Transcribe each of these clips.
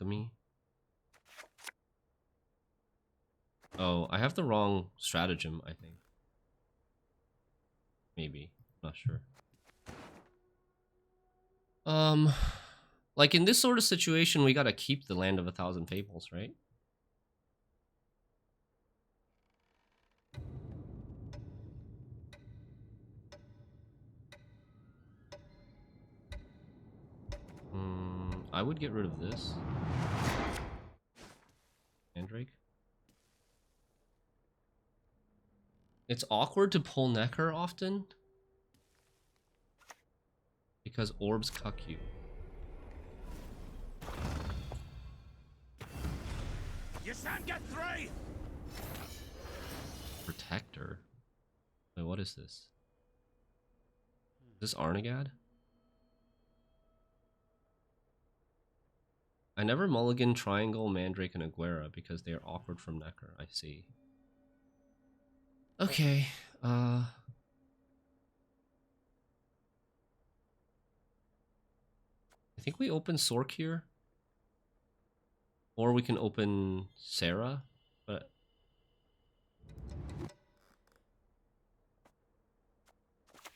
alchemy. Oh, I have the wrong stratagem, I think. Maybe. Not sure. Like in this sort of situation, we gotta keep the Land of a Thousand Fables, right? I would get rid of this. Mandrake. It's awkward to pull Necker often because orbs cuck you. You shan't get three. Protector. Wait, what is this? Is this Arnagad? I never mulligan Triangle, Mandrake, and Aguera because they are awkward from Necker. I see. Okay. I think we open Sork here. Or we can open Sarah, but...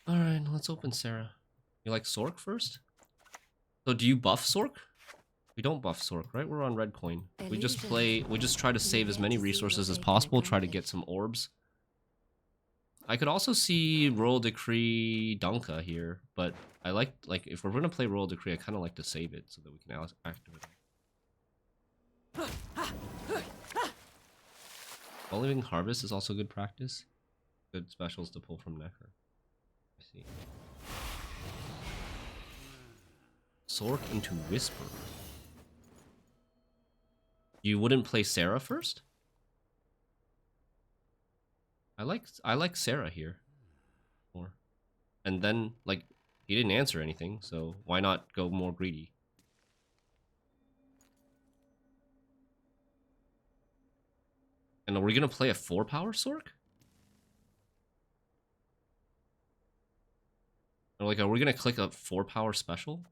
Alright, let's open Sarah. You like Sork first? So do you buff Sork? We don't buff Sork, right? We're on red coin. We just try to save as many resources as possible, try to get some orbs. I could also see Royal Decree Dunka here, but I like if we're gonna play Royal Decree, I kinda like to save it so that we can activate it. Living Harvest is also good practice. Good specials to pull from Necker. I see. Sork into Whisper. You wouldn't play Sarah first? I like Sarah here. More. And then, like, he didn't answer anything, so why not go more greedy? And are we gonna play a 4-power Sork? Or like, are we gonna click a 4-power special?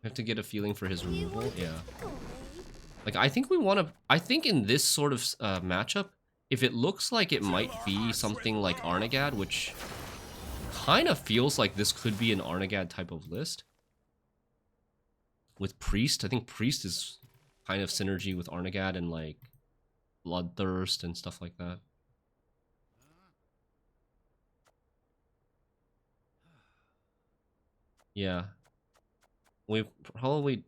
We have to get a feeling for his removal, yeah. Like, I think we want to... I think in this sort of matchup, if it looks like it might be something like Arnagad, which kind of feels like this could be an Arnagad type of list. With Priest, I think Priest is kind of synergy with Arnagad and, like, Bloodthirst and stuff like that. Yeah. We probably...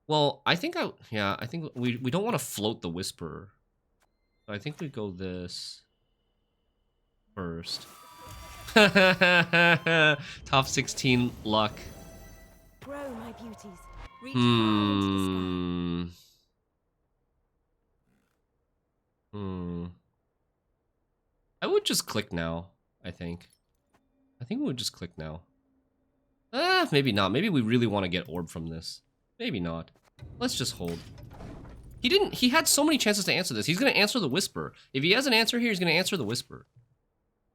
Well, I think I think we don't want to float the Whisperer. So I think we go this first. Top 16 luck. Grow, my beauties. Reach high into the sky. I would just click now, I think. I think we would just click now. Maybe not. Maybe we really want to get orb from this. Maybe not. Let's just hold. He had so many chances to answer this. He's going to answer the Whisper. If he has an answer here, he's going to answer the Whisper.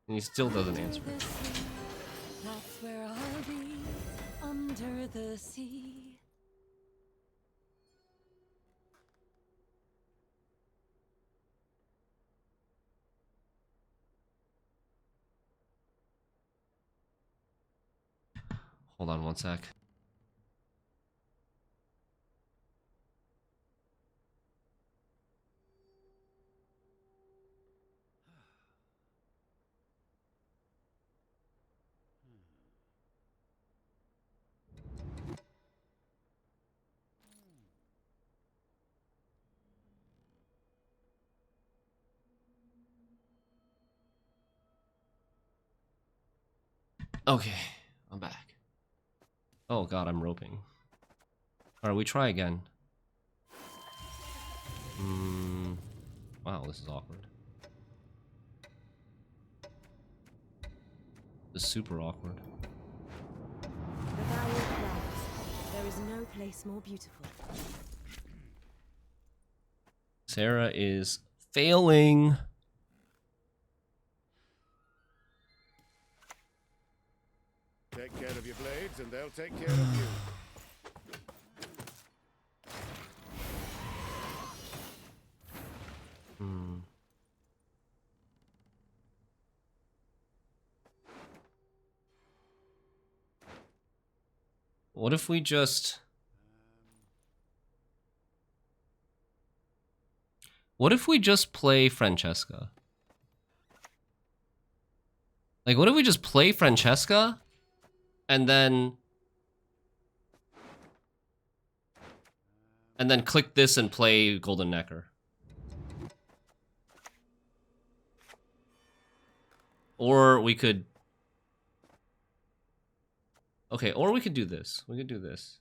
And he still doesn't answer it. That's where I'll be, under the sea. Hold on one sec. Okay, I'm back. Oh god, I'm roping. Alright, we try again. Wow, this is awkward. This is super awkward. The Valley of Flowers. There is no place more beautiful. Sarah is failing. Take care of your blades, and they'll take care of you. What if we just... What if we just play Francesca? Like, what if we just play Francesca and then click this and play Golden Necker? Or we could... Okay, or we could do this. We could do this.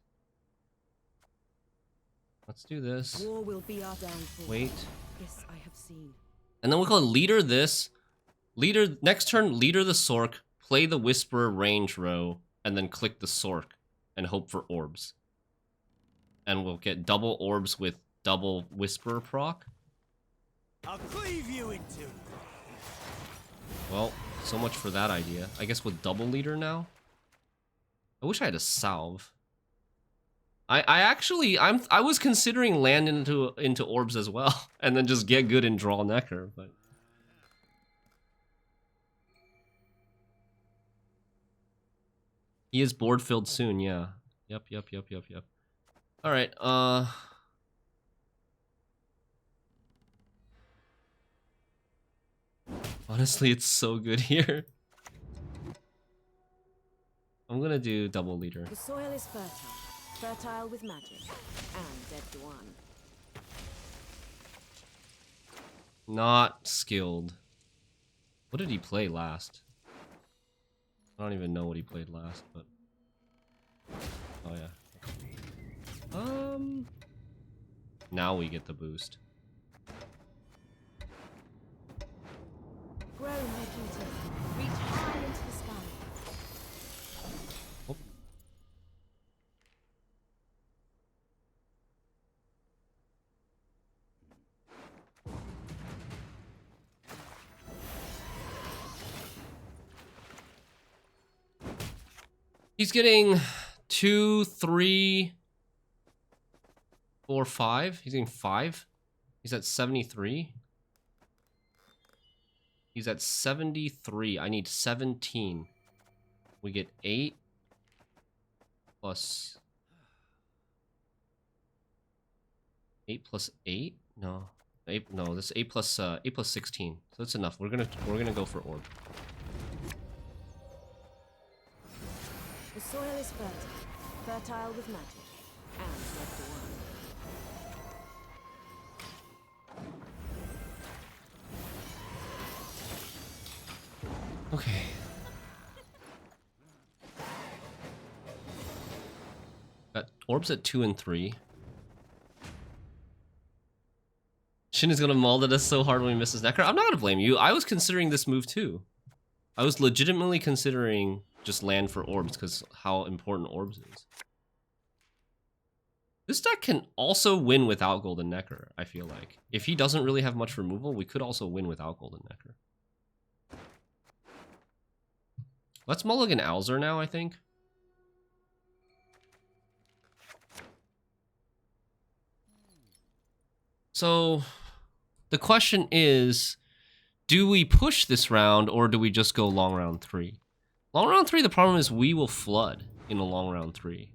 Let's do this. War will be our downfall. Wait. This I have seen. And then we'll call leader this. Leader, next turn, leader the Sork, play the Whisperer range row, and then click the Sork and hope for orbs. And we'll get double orbs with double Whisperer proc. I'll cleave you in two. Well, so much for that idea. I guess with double leader now? I wish I had a salve. I was considering land into orbs as well, and then just get good and draw Necker, but he is board filled soon, yeah. Yep. Alright, honestly, it's so good here. I'm gonna do double leader. The soil is fertile with magic, and dead to one. Not skilled. What did he play last? I don't even know what he played last, but... Oh yeah. Now we get the boost. Grow, my beauty. Reach high into the sky. Oh. He's getting 2, 3, 4, 5. He's getting 5. He's at 73. He's at 73. I need 17. We get 8 plus 8 plus 8? No. 8, no, this 8 plus 16. So that's enough. We're gonna go for orb. The soil is fertile with magic, and dead to one. Okay. Got orbs at 2 and 3. Shin is gonna maul at us so hard when he misses Necker. I'm not gonna blame you. I was considering this move too. I was legitimately considering just land for orbs because how important orbs is. This deck can also win without Golden Necker, I feel like. If he doesn't really have much removal, we could also win without Golden Necker. Let's mulligan Alzur now, I think. So, the question is, do we push this round or do we just go long round 3? Long round 3, the problem is we will flood in a long round 3.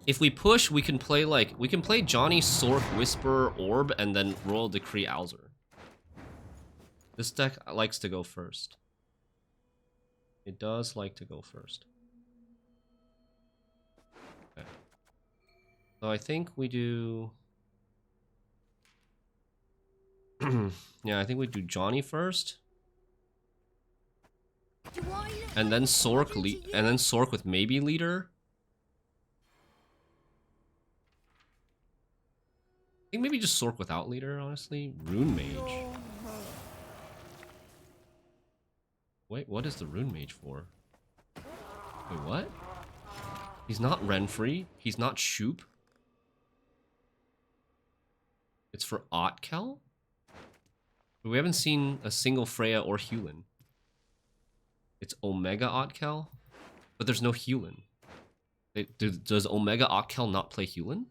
If we push, we can play Johnny, Sork, Whisper, Orb, and then Royal Decree Alzur. This deck likes to go first. It does like to go first. Okay. So I think we do... yeah, I think we do Johnny first. And then Sork with maybe leader. I think maybe just Sork without leader, honestly. Rune Mage. Wait, what is the Rune Mage for? Wait, what? He's not Renfrey. He's not Shoop. It's for Otkell? We haven't seen a single Freya or Hewlin. It's Omega Otkell? But there's no Hewlin. Does Omega Otkell not play Hewlin?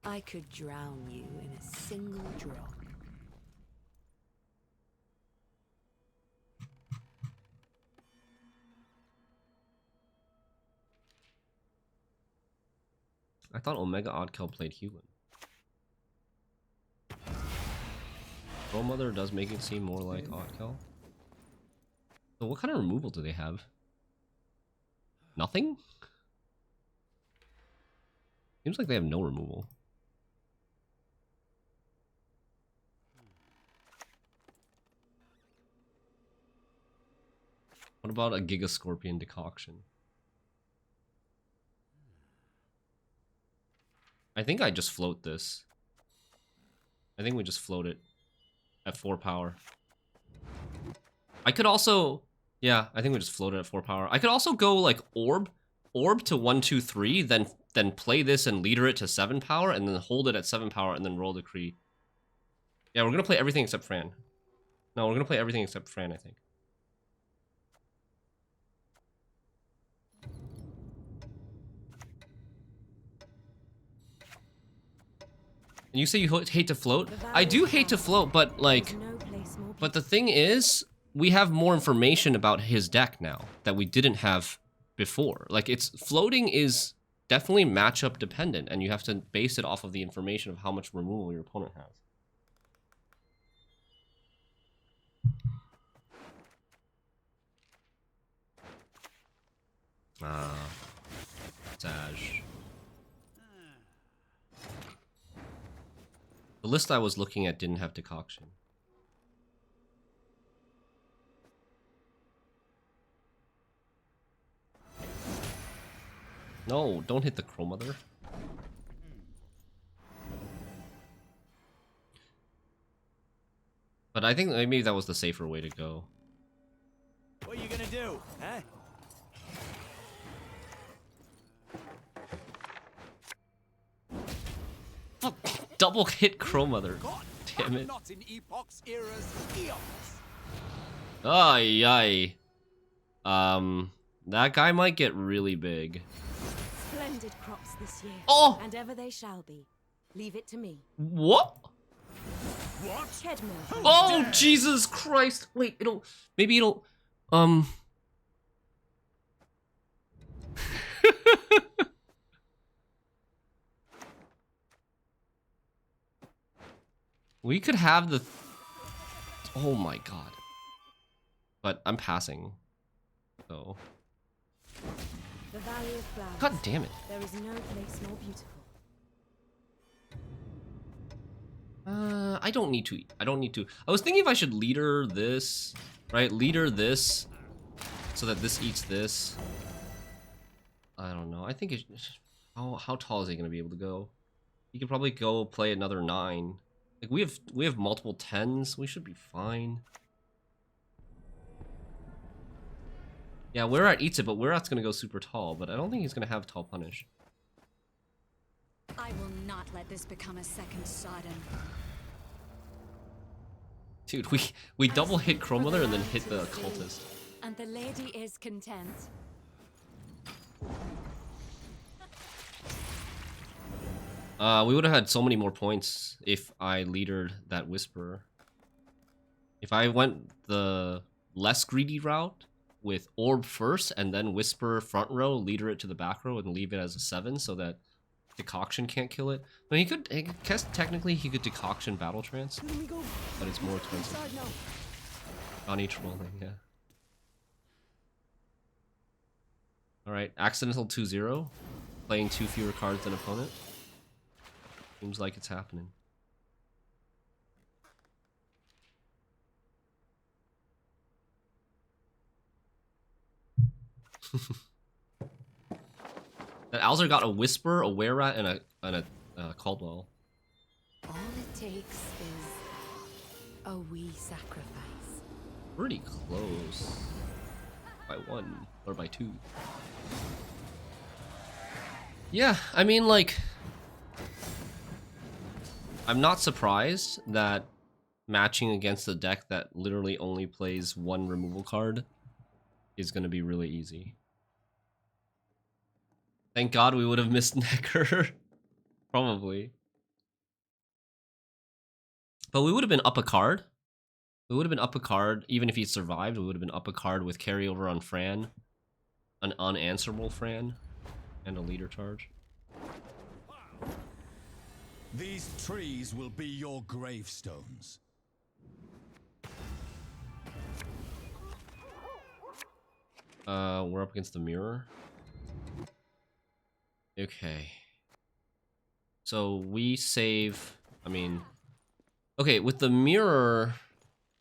I could drown you in a single drop. I thought Omega Otkell played Hewlin. Mother does make it seem more like Otkell. So what kind of removal do they have? Nothing? Seems like they have no removal. What about a Giga Scorpion decoction? I think I just float this. I think we just float it at 4 power. I could also... Yeah, I think we just float it at 4 power. I could also go like orb to 1, 2, 3, then play this and leader it to 7 power, and then hold it at 7 power, and then roll Decree. Yeah, we're gonna play everything except Fran. No, we're gonna play everything except Fran, I think. And you say you hate to float? I do hate to float, but like... But the thing is, we have more information about his deck now that we didn't have before. Like, it's floating is definitely matchup dependent, and you have to base it off of the information of how much removal your opponent has. Saj. The list I was looking at didn't have decoction. No, don't hit the Crow Mother. But I think maybe that was the safer way to go. What are you gonna do, huh? Double hit Crow Mother. God, Damn it. not in epochs, eras, eons. Ay. That guy might get really big. Splendid crops this year. Oh! And ever they shall be. Leave it to me. What? What? Headmill. Oh, Jesus Christ. Wait, maybe it'll, we could have the... Oh my god. But I'm passing. So... The Valley of Flowers. God damn it. There is no place more beautiful. I don't need to. I was thinking if I should leader this, right? Leader this, so that this eats this. I don't know. I think it... How tall is he gonna be able to go? He could probably go play another 9. Like we have multiple 10s. We should be fine. Yeah, Werat eats it, but Werat's gonna go super tall. But I don't think he's gonna have tall punish. I will not let this become a second Sodom. Dude, we double hit Crow Mother and then hit the cultist. And the lady is content. We would have had so many more points if I leadered that Whisperer. If I went the less greedy route with Orb first and then Whisper front row, leader it to the back row and leave it as a 7 so that Decoction can't kill it. No, he could, I guess technically he could Decoction Battle Trance, but it's more expensive. On each rolling, yeah. Alright, Accidental 2-0. Playing 2 fewer cards than opponent. Seems like it's happening. That Alzur got a Whisper, a Werat, and a Caldwell. All it takes is a wee sacrifice. Pretty close. By 1 or by 2. Yeah, I mean, like, I'm not surprised that matching against a deck that literally only plays one removal card is going to be really easy. Thank God we would have missed Necker. Probably. But we would have been up a card. We would have been up a card, even if he survived, we would have been up a card with carryover on Fran. An unanswerable Fran. And a leader charge. These trees will be your gravestones. We're up against the mirror. Okay. So we save, I mean... Okay, with the mirror,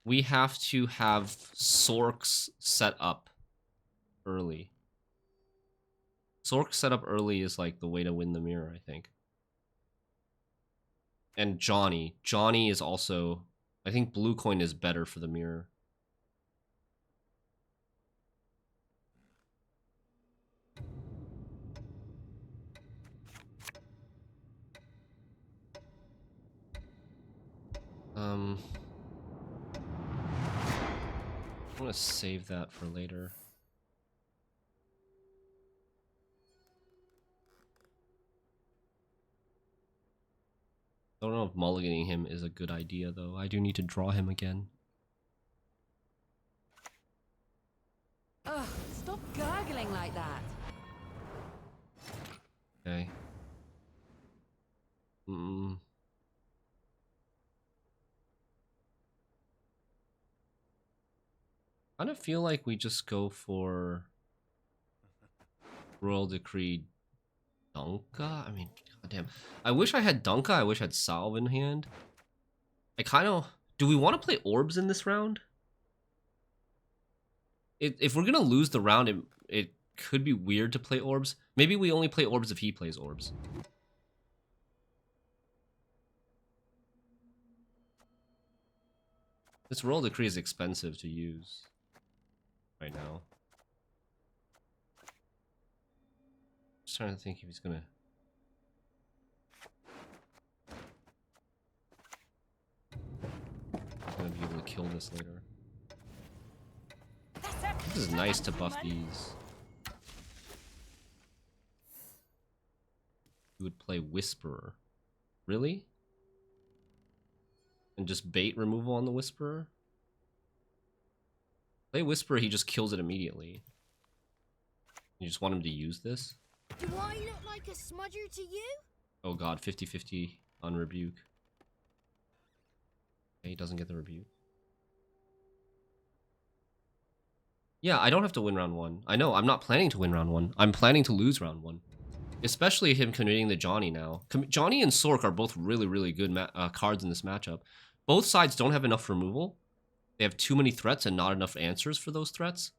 we have to have Sorks set up early. Sork set up early is like the way to win the mirror, I think. And Johnny. Johnny is also... I think blue coin is better for the mirror. I'm gonna save that for later. I don't know if mulliganing him is a good idea, though. I do need to draw him again. Ugh, stop gargling like that. Okay. I kind of feel like we just go for Royal Decree Dunka. I mean, goddamn. I wish I had Dunka. I wish I had Salve in hand. I kind of... Do we want to play Orbs in this round? If we're going to lose the round, it could be weird to play Orbs. Maybe we only play Orbs if he plays Orbs. This Royal Decree is expensive to use right now. Just trying to think if he's gonna... He's gonna be able to kill this later. This is nice to buff these. You would play Whisperer. Really? And just bait removal on the Whisperer? Play Whisperer, he just kills it immediately. You just want him to use this? Do I look like a smudger to you? Oh god, 50-50 on Rebuke. Okay, he doesn't get the Rebuke. Yeah, I don't have to win round 1. I know, I'm not planning to win round 1. I'm planning to lose round 1. Especially him committing to Johnny now. Johnny and Sork are both really, really good cards in this matchup. Both sides don't have enough removal. They have too many threats and not enough answers for those threats.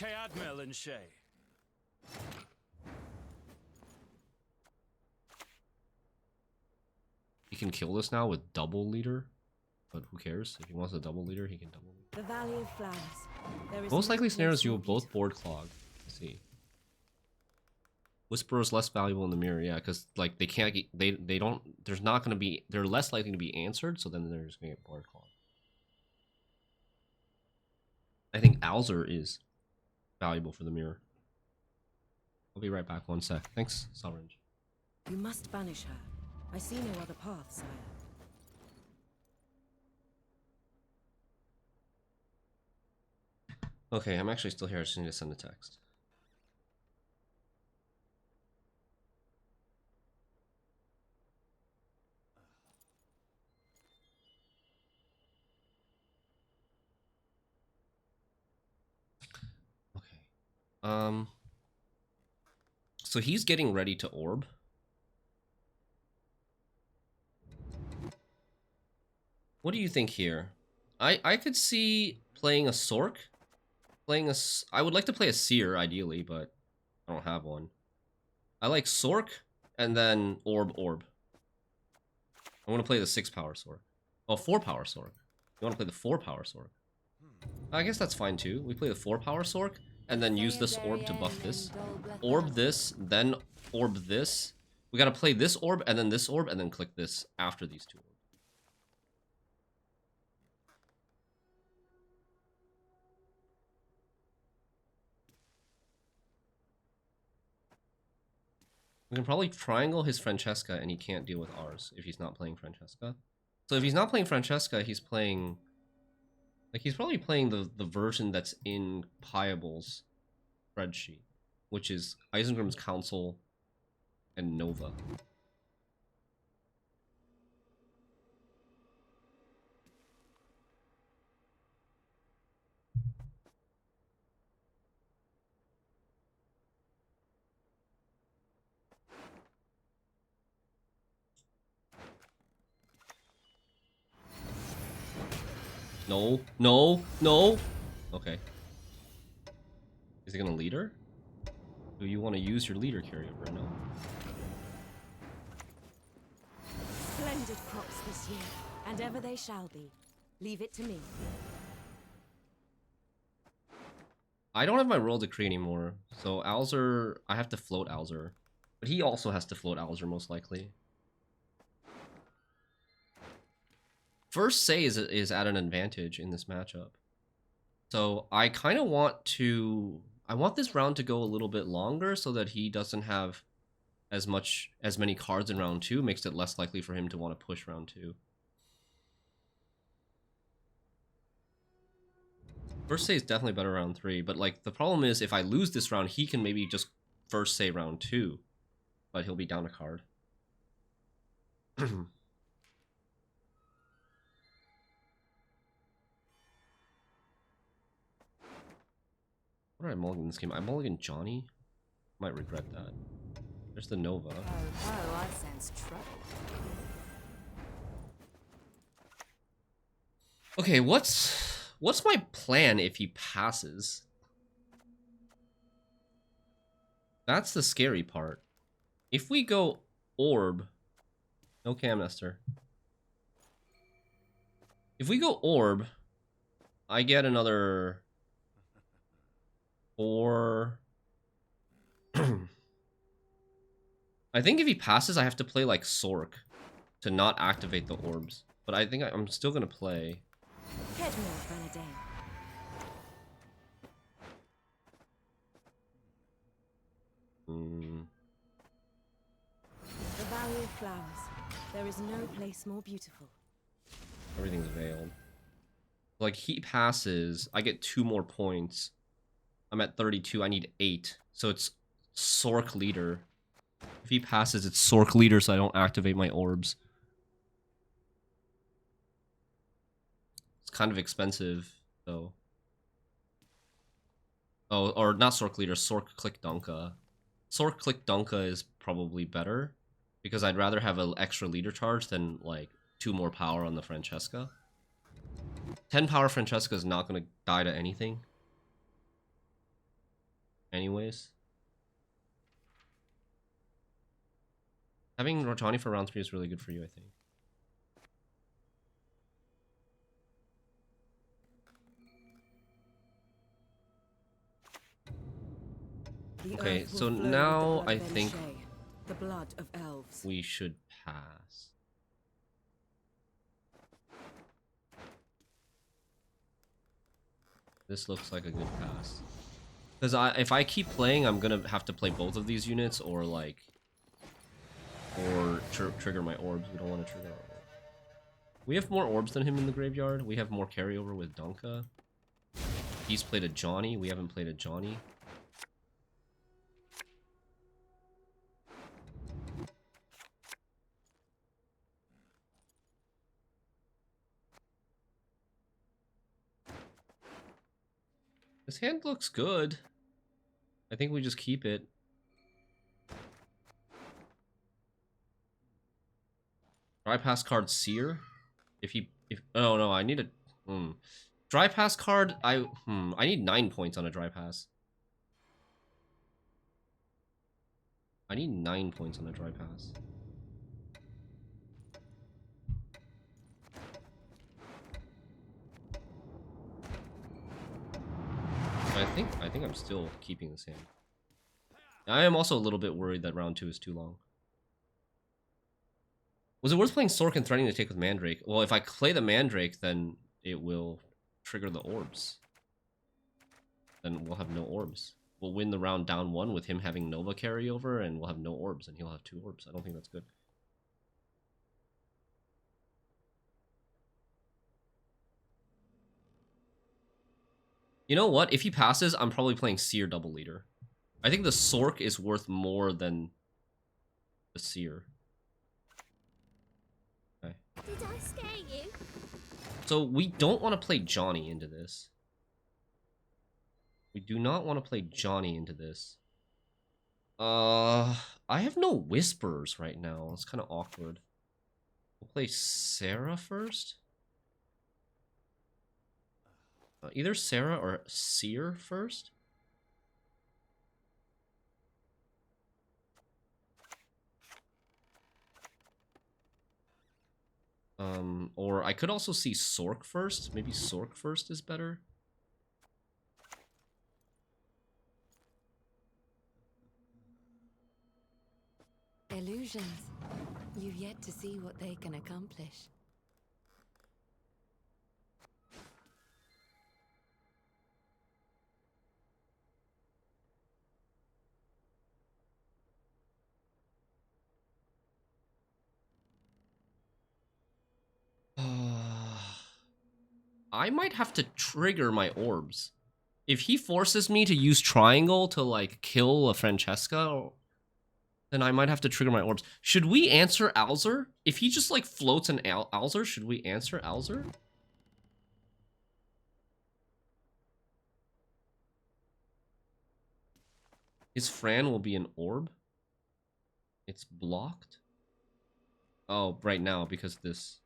Admiral and Shay. He can kill this now with double leader. But who cares? If he wants a double leader, he can double leader. The Valley of Flowers. There is Most no likely scenarios place you more will both board clog. Let's see. Whisperer is less valuable in the mirror, yeah, because like they can't get, they don't, there's not going to be, they're less likely to be answered, so then they're just going to get board clog. I think Alzur is valuable for the mirror. I'll be right back, 1 sec. Thanks, Salrange. You must banish her. I see no other path, sire. Okay, I'm actually still here. I just need to send a text. Okay. So he's getting ready to orb. What do you think here? I could see playing a Sork. I would like to play a Seer, ideally, but I don't have one. I like Sork, and then Orb. I want to play the 6-power Sork. Oh, 4-power Sork. You want to play the 4-power Sork? I guess that's fine, too. We play the 4-power Sork, and then use this Orb to buff this. Orb this, then Orb this, We gotta play this orb, and then click this after these two orbs. We can probably triangle his Francesca, and he can't deal with ours if he's not playing Francesca. So if he's not playing Francesca, he's playing... Like, he's probably playing the version that's in Piable's spreadsheet, which is Isengrim's Council and Nova. No, no, no. Okay. Is he gonna lead her? Do you want to use your leader carryover? No. Splendid crops this year, and ever they shall be. Leave it to me. I don't have my Royal Decree anymore, so Alzur, I have to float Alzur. But he also has to float Alzur, most likely. First say is at an advantage in this matchup. So I kind of want to... I want this round to go a little bit longer so that he doesn't have as many cards in round 2. Makes it less likely for him to want to push round 2. First say is definitely better round 3, but like the problem is if I lose this round, he can maybe just first say round 2, but he'll be down a card. What did I mulligan this game? I mulligan Johnny? Might regret that. There's the Nova. Oh, I sense trouble. Okay, what's my plan if he passes? That's the scary part. If we go orb... No Cam Nester. If we go orb, I get another... 4... I think if he passes, I have to play like Sork to not activate the orbs. But I think I'm still gonna play. Head north, Vanadane. The Valley of Flowers. There is no place more beautiful. Everything's veiled. Like he passes, I get 2 more points. I'm at 32. I need 8. So it's Sork leader. If he passes, it's Sork leader, so I don't activate my orbs. It's kind of expensive, though. Oh, or not Sork leader, Sork click Dunka. Sork click Dunka is probably better, because I'd rather have an extra leader charge than, like, 2 more power on the Francesca. 10 power Francesca is not going to die to anything. Anyways. Having Rotani for round 3 is really good for you, I think. Okay, so now I think the blood of elves. We should pass. This looks like a good pass. Because if I keep playing, I'm gonna have to play both of these units, or like, trigger my orbs. We don't want to trigger our orbs. We have more orbs than him in the graveyard. We have more carryover with Dunka. He's played a Johnny. We haven't played a Johnny. This hand looks good. I think we just keep it. Dry pass card Seer. Oh no, I need a dry pass card. I need 9 points on a dry pass. I need 9 points on a dry pass. I think I'm still keeping this hand. I am also a little bit worried that round 2 is too long. Was it worth playing Sork and threatening to take with Mandrake? Well, if I play the Mandrake, then it will trigger the orbs. Then we'll have no orbs. We'll win the round down 1 with him having Nova carryover, and we'll have no orbs, and he'll have 2 orbs. I don't think that's good. You know what? If he passes, I'm probably playing Seer double leader. I think the Sork is worth more than the Seer. Okay. Did I scare you? So we don't want to play Johnny into this. We do not want to play Johnny into this. I have no Whisperers right now. It's kind of awkward. We'll play Sarah first. Either Sarah or Seer first. Or I could also see Sork first. Maybe Sork first is better. Illusions. You've yet to see what they can accomplish. I might have to trigger my orbs. If he forces me to use triangle to like kill a Francesca, then I might have to trigger my orbs. Should we answer Alzur? If he just like floats an Alzur, should we answer Alzur? His Fran will be an orb. It's blocked. Oh, right now because this.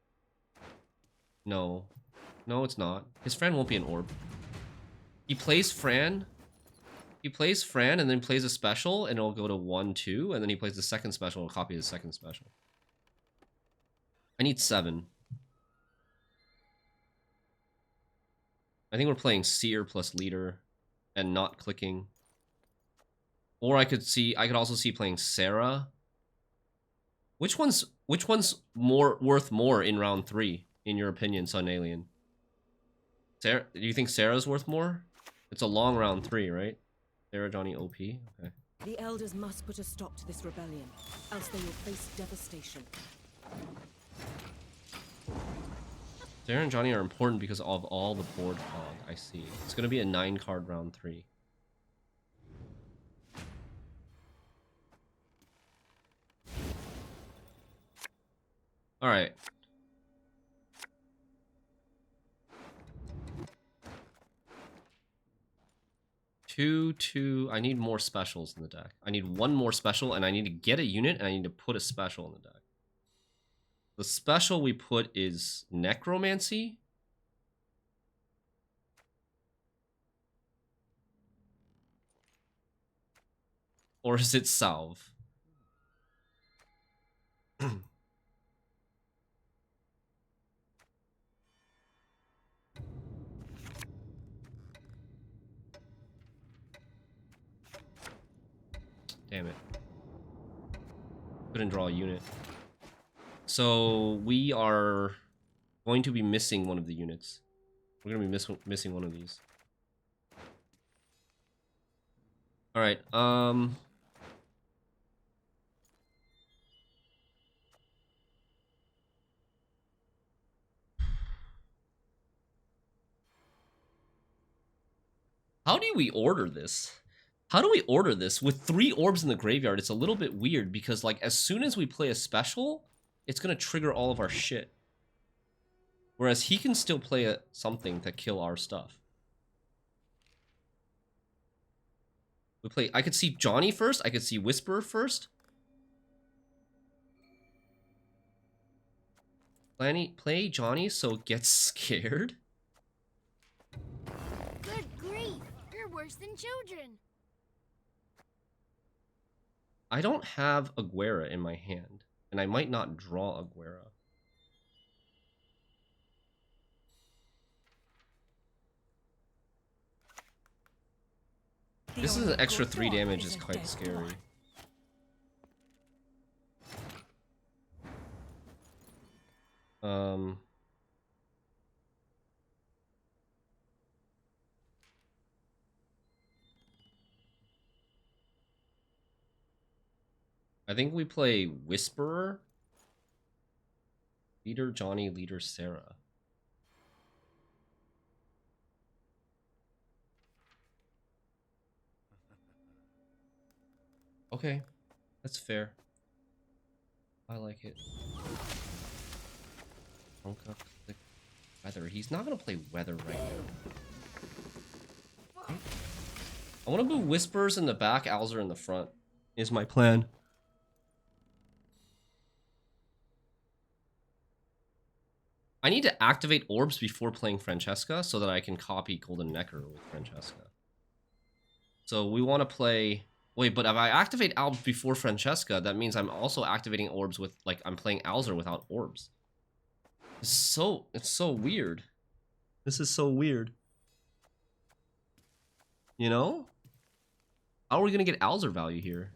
No. No, it's not. His Fran won't be an orb. He plays Fran. He plays Fran and then plays a special and it'll go to 1-2. And then he plays the second special and copy the second special. I need 7. I think we're playing Seer plus Leader and not clicking. Or I could also see playing Sarah. Which one's more worth more in round 3, in your opinion, Sun Alien? Sarah, do you think Sarah's worth more? It's a long round 3, right? Sarah, Johnny, OP. Okay. The elders must put a stop to this rebellion, else they will face devastation. Sarah and Johnny are important because of all the board fog. I see. It's gonna be a 9-card round 3. All right. 2. I need more specials in the deck. I need 1 more special, and I need to get a unit, and I need to put a special in the deck. The special we put is Necromancy. Or is it Salve? Damn it. Couldn't draw a unit. So we are going to be missing one of the units. We're going to be missing one of these. Alright, how do we order this? How do we order this? With 3 orbs in the graveyard, it's a little bit weird because, like, as soon as we play a special, it's going to trigger all of our shit. Whereas he can still play something to kill our stuff. I could see Johnny first. I could see Whisperer first. Play Johnny so it gets scared. Good grief! You're worse than children. I don't have Aguera in my hand, and I might not draw Aguera. This is an extra 3 damage is quite scary. Um. I think we play Whisperer. Leader Johnny, leader Sarah. Okay, that's fair. I like it. Click weather. He's not gonna play weather right now. Okay. I want to move Whispers in the back, Alzur in the front. Is my plan. I need to activate orbs before playing Francesca so that I can copy Golden Necker with Francesca. So we want to play... Wait, but if I activate orbs before Francesca, that means I'm also activating orbs with... Like, I'm playing Alzur without orbs. It's so weird. This is so weird. You know? How are we going to get Alzur value here?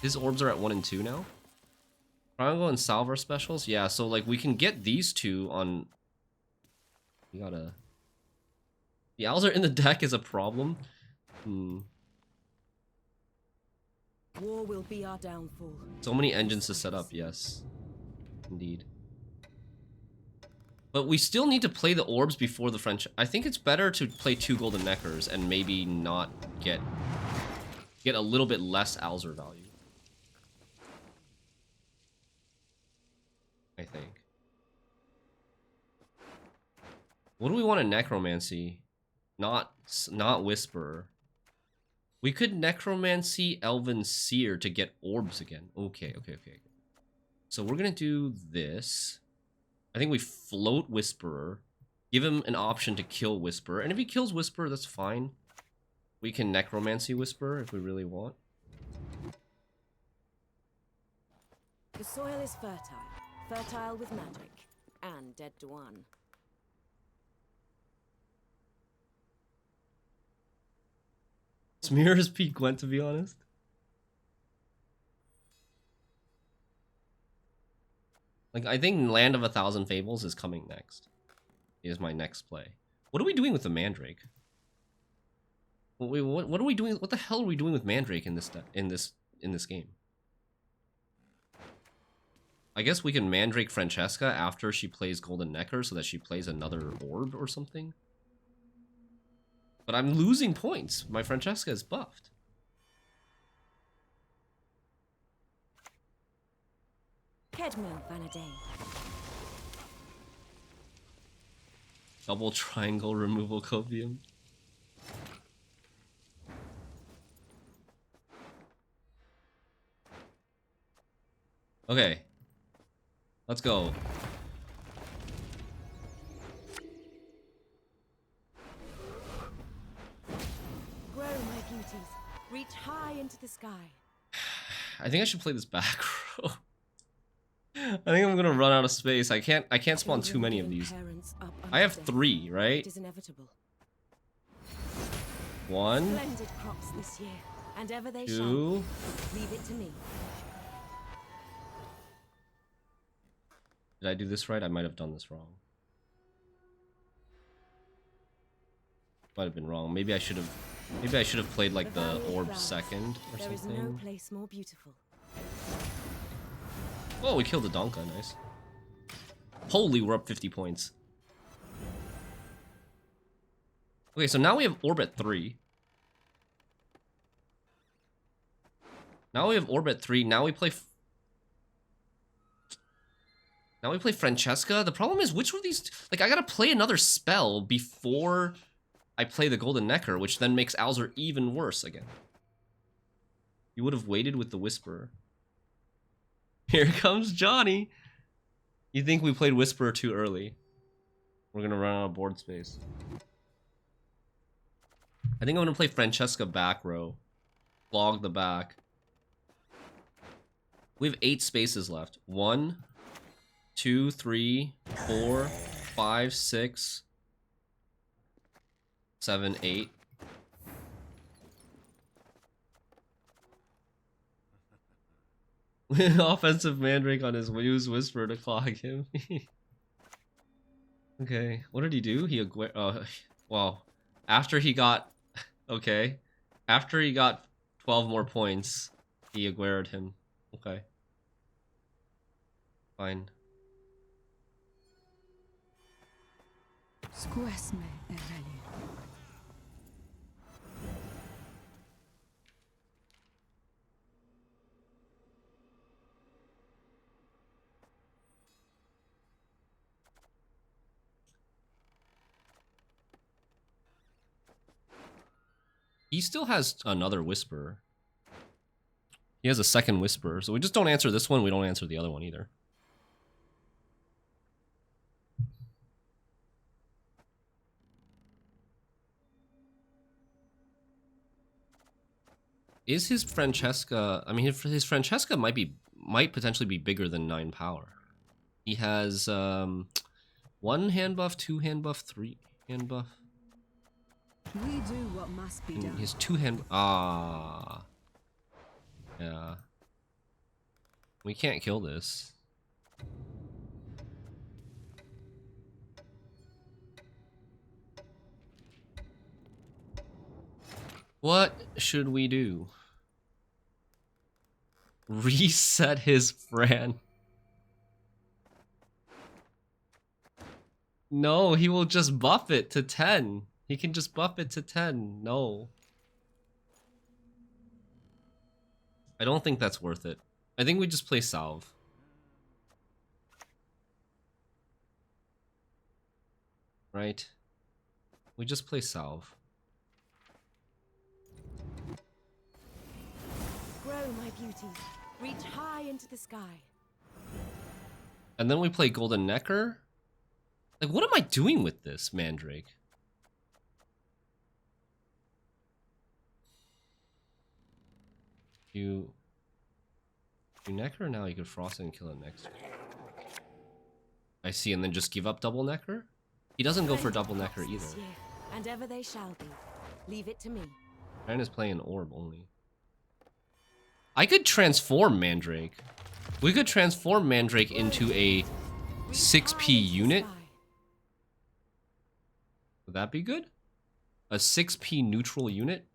His orbs are at 1 and 2 now? Triangle and Salver specials? Yeah, so like we can get these two on... We gotta... The Alzur in the deck is a problem. War will be our downfall. So many engines to set up, yes. Indeed. But we still need to play the orbs before the French... I think it's better to play 2 Golden Neckers and maybe not get a little bit less Alzur value. I think. What do we want in Necromancy? Not Whisperer. We could Necromancy Elven Seer to get orbs again. Okay. So we're gonna do this. I think we float Whisperer. Give him an option to kill Whisperer. And if he kills Whisperer, that's fine. We can Necromancy Whisperer if we really want. The soil is fertile. Fertile with magic. And dead to one. Smear is Pete Gwent, to be honest. Like, I think Land of a Thousand Fables is coming next. Is my next play. What are we doing with the Mandrake? Wait, what are we doing? What the hell are we doing with Mandrake in this game? I guess we can Mandrake Francesca after she plays Golden Necker so that she plays another orb or something. But I'm losing points. My Francesca is buffed. Kedmil Vanadane. Double triangle removal copium. Okay. Let's go. Grow, my beauties. Reach high into the sky. I think I should play this back row. I think I'm gonna run out of space. I can't spawn too many of these. I have 3, right? It is inevitable. 1, Splendid crops this year, and ever they 2. shall. Leave it to me. Did I do this right? I might have done this wrong. Might have been wrong. Maybe I should have played like the orb second or There is no something. place more beautiful. Oh, we killed the Donka, nice. Holy, we're up 50 points. Okay, so now we have orb at 3. Now we have orb at 3. Now we play Francesca. The problem is, which of these... Like, I gotta play another spell before I play the Golden Necker, which then makes Alzur even worse again. You would have waited with the Whisperer. Here comes Johnny. You think we played Whisperer too early? We're gonna run out of board space. I think I'm gonna play Francesca back row. Log the back. We have 8 spaces left. 1, 2, 3, 4, 5, 6, 7, 8. Offensive Mandrake on his use Whisper to clog him. Okay, what did he do? He well, after he got okay, after he got 12 more points, he aguerred him. Okay, fine. Squesme Ereli. He still has another Whisper. He has a second Whisper, so we just don't answer this one, we don't answer the other one either. Is his Francesca... I mean, his Francesca might potentially be bigger than 9 power. He has 1 hand buff, 2 hand buff, 3 hand buff. We do what must be done. He has 2 hand... Ah. Yeah. We can't kill this. What should we do? Reset his Fran. No, he will just buff it to 10. He can just buff it to 10. No. I don't think that's worth it. I think we just play Salve. Right? We just play Salve. Grow, my beauties. Reach high into the sky. And then we play Golden Necker? Like, what am I doing with this, Mandrake? You Necker? Now you could Frost it and kill it next. I see, and then just give up double Necker? He doesn't go for double Necker either. And ever they shall be. Leave it to me. Ryan is playing Orb only. I could transform Mandrake. We could transform Mandrake into a 6p unit. Would that be good? A 6p neutral unit?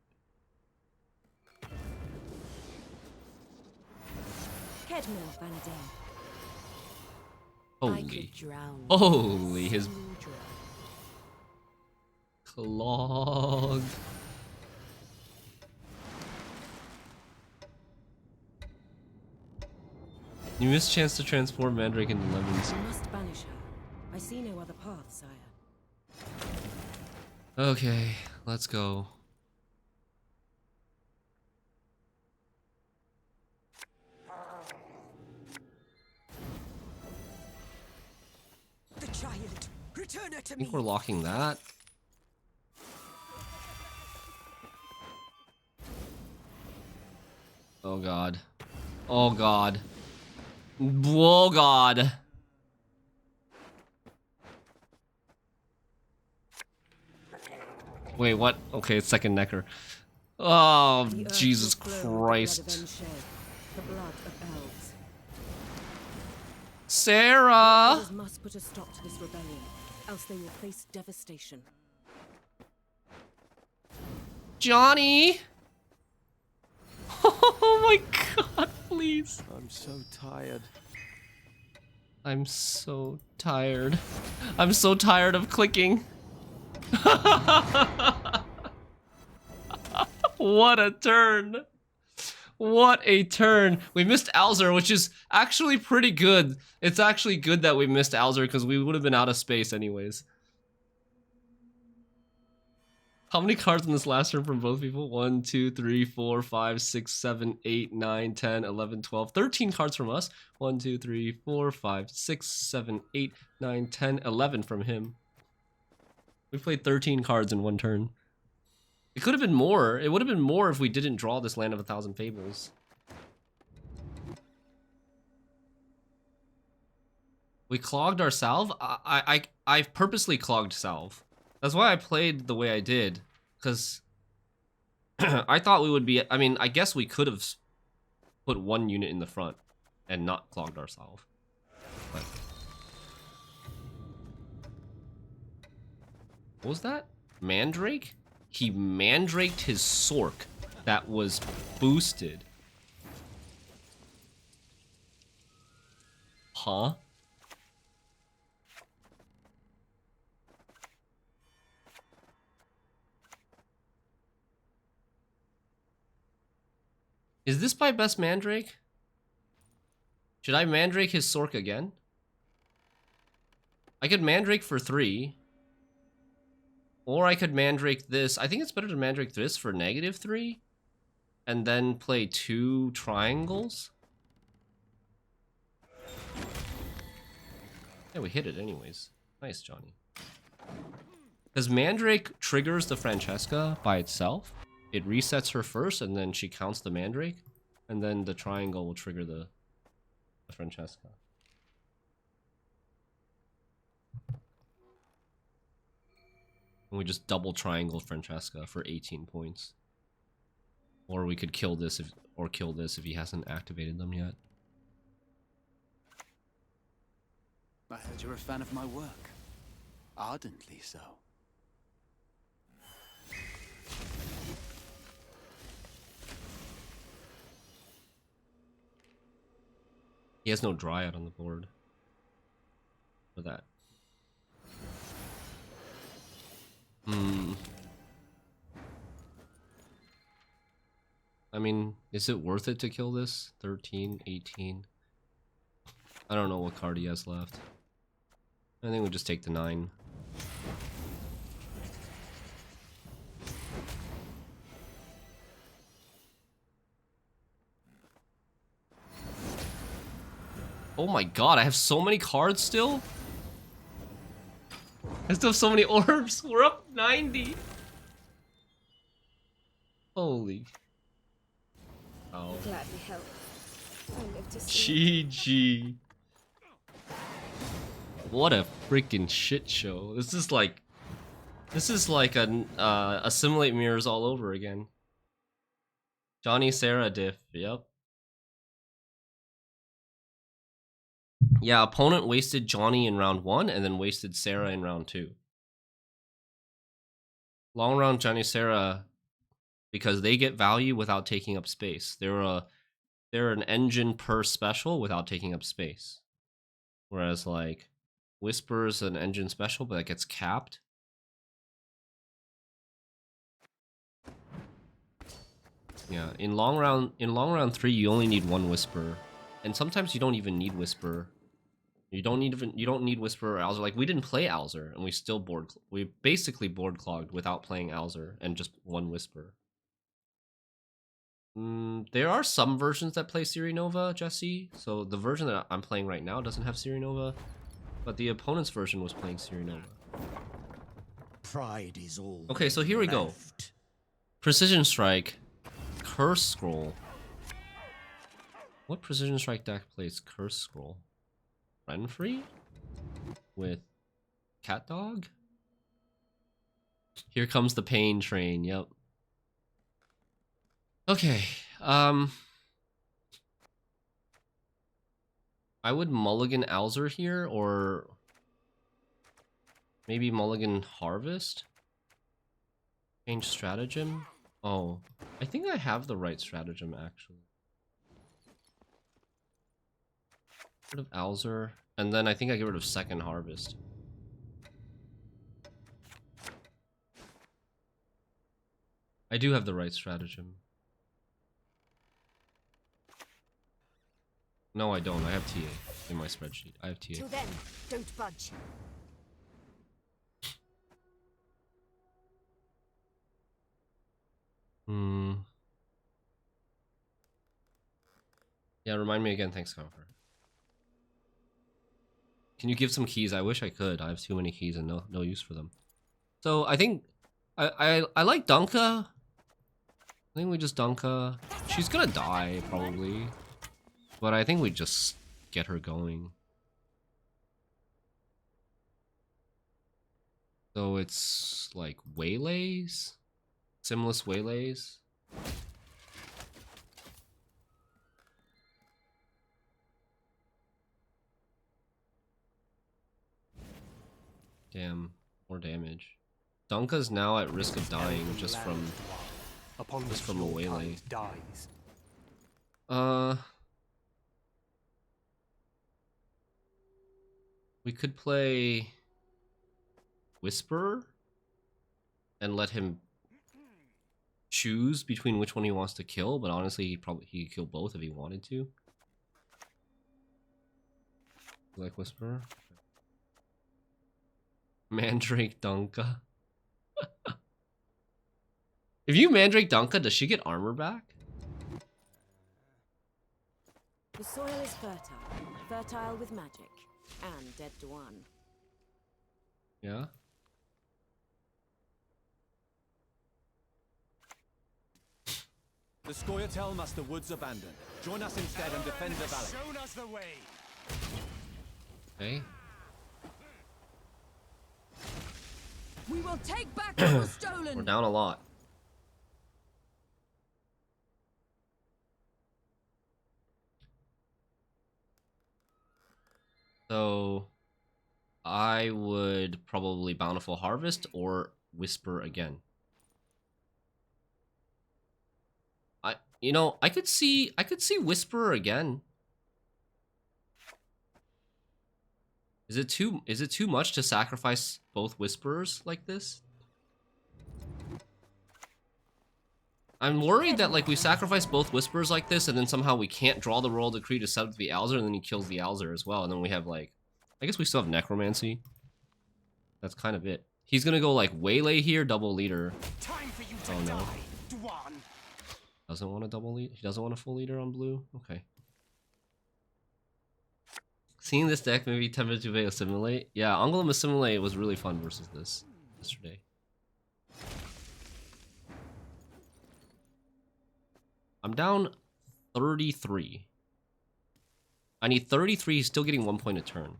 Holy. Holy, his clog. You missed chance to transform Mandrake into lemons. I must banish her. I see no other path, sire. Okay, let's go. The child, return her to I think we're locking that. Oh god. Oh god. Oh god. Wait, what? Okay, it's second Necker. Oh, Jesus Christ. The blood of elves. Sarah! The must put a stop to this rebellion, else they will face devastation. Johnny! Oh my god, please. I'm so tired. I'm so tired. I'm so tired of clicking. What a turn. What a turn. We missed Alzur, which is actually pretty good. It's actually good that we missed Alzur because we would have been out of space anyways. How many cards in this last turn from both people? 1, 2, 3, 4, 5, 6, 7, 8, 9, 10, 11, 12. 13 cards from us. 1, 2, 3, 4, 5, 6, 7, 8, 9, 10, 11 from him. We played 13 cards in one turn. It could have been more. It would have been more if we didn't draw this Land of a Thousand Fables. We clogged our salve? I purposely clogged salve. That's why I played the way I did. Because I thought we would be... I mean, I guess we could have put one unit in the front. and not clogged ourselves. But what was that? Mandrake? He mandraked his Sork that was boosted. Huh? Is this my best Mandrake? Should I Mandrake his Sork again? I could Mandrake for 3. Or I could Mandrake this. I think it's better to Mandrake this for -3. And then play 2 triangles. Yeah, we hit it anyways. Nice, Johnny. Because Mandrake triggers the Francesca by itself. It resets her first, and then she counts the Mandrake. And then the triangle will trigger the Francesca. And we just double triangle Francesca for 18 points. Or we could kill this if he hasn't activated them yet. I heard you're a fan of my work. Ardently so. He has no Dryad on the board. For that. I mean, is it worth it to kill this? 13, 18. I don't know what card he has left. I think we just take the 9. Oh my god, I have so many cards still? I still have so many orbs. We're up 90. Holy. Oh. Gladly help. I live to see. GG. What a freaking shit show. This is like a Assimilate Mirrors all over again. Johnny Sarah diff, yep. Yeah, opponent wasted Johnny in round 1 and then wasted Sarah in round 2. Long round Johnny Sarah, because they get value without taking up space. They're an engine per special without taking up space. Whereas like Whisper's an engine special, but it gets capped. Yeah, in long round 3 you only need 1 Whisper. And sometimes you don't even need Whisper. You don't need Whisper or Alzur. Like we didn't play Alzur and we basically board clogged without playing Alzur and just 1 Whisper. There are some versions that play Siri Nova, Jesse. So the version that I'm playing right now doesn't have Siri Nova, but the opponent's version was playing Siri Nova. Pride is all. Okay, so here we go. Precision Strike, Curse Scroll. What Precision Strike deck plays Curse Scroll? Renfree? With Cat Dog? Here comes the pain train, yep. Okay, I would mulligan Alzur here, or maybe mulligan Harvest? Change stratagem? Oh, I think I have the right stratagem, actually. Get rid of Alzur, and then I think I get rid of second Harvest. I do have the right stratagem. No, I don't. I have TA in my spreadsheet. I have TA. Till then, don't budge. Yeah, remind me again. Thanks, Comfort. Can you give some keys? I wish I could. I have too many keys and no use for them. So I think I like Dunka. I think we just Dunka. She's gonna die probably, but I think we just get her going. So it's like Waylays, Simless Waylays. Damn, more damage. Dunka's now at risk of dying just from a waylay. Dies. We could play Whisper and let him choose between which one he wants to kill, but honestly, he'd kill both if he wanted to. You like Whisper? Mandrake Dunka. If you Mandrake Dunka, does she get armor back? The soil is fertile with magic, and dead to one. Yeah. The Scoia'tael must the woods abandon. Join us instead and defend the valley. Shown us the way. Okay. We will take back what was stolen. We're down a lot. So I would probably Bountiful Harvest or Whisper again. I could see Whisper again. Is it too much to sacrifice both Whisperers like this? I'm worried that like we sacrifice both Whisperers like this and then somehow we can't draw the Royal Decree to set up the Alzur and then he kills the Alzur as well, and then we have like, I guess we still have Necromancy. That's kind of it. He's gonna go like Waylay here, double leader. Time for you to Oh no. die, Dwan. Doesn't want a double lead. He doesn't want a full leader on blue. Okay. Seeing this deck maybe tempted to Assimilate. Yeah, Ungulum Assimilate was really fun versus this yesterday. I'm down 33. I need 33. He's still getting 1 point a turn.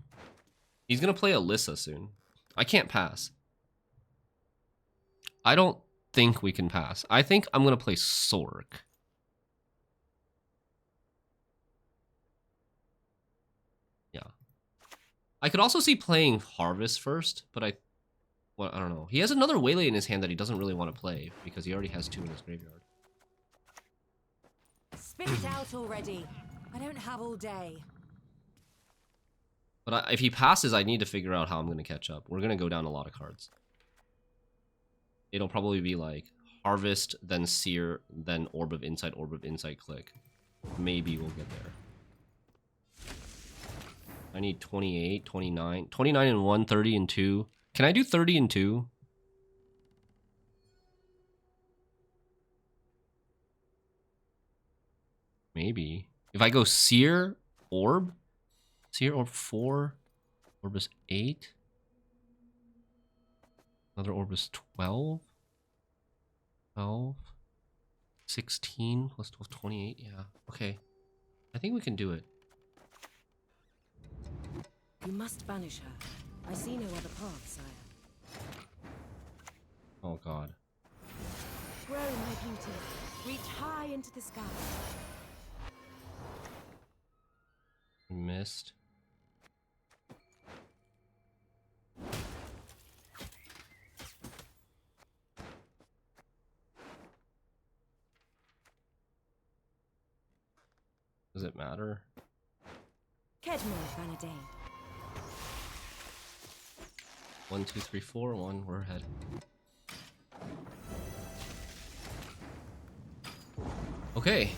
He's gonna play Alyssa soon. I can't pass. I don't think we can pass. I think I'm gonna play Sork. Yeah. I could also see playing Harvest first, but I don't know. He has another Waylay in his hand that he doesn't really want to play because he already has 2 in his graveyard. Spit it out already. I don't have all day. But if he passes, I need to figure out how I'm going to catch up. We're going to go down a lot of cards. It'll probably be like Harvest, then Seer, then Orb of Insight, click. Maybe we'll get there. I need 28, 29. 29 and 1, 30 and 2. Can I do 30 and 2? Maybe. If I go Seer, Orb? Seer, Orb 4. Orb is 8. Another Orb is 12. 12. 16 plus 12, 28. Yeah. Okay. I think we can do it. You must banish her. I see no other path, sire. Oh god. Grow, my beauty. Reach high into the sky. Missed. Does it matter? Kedmore Vanadain. 1, 2, 3, 4. 1. We're ahead. Okay.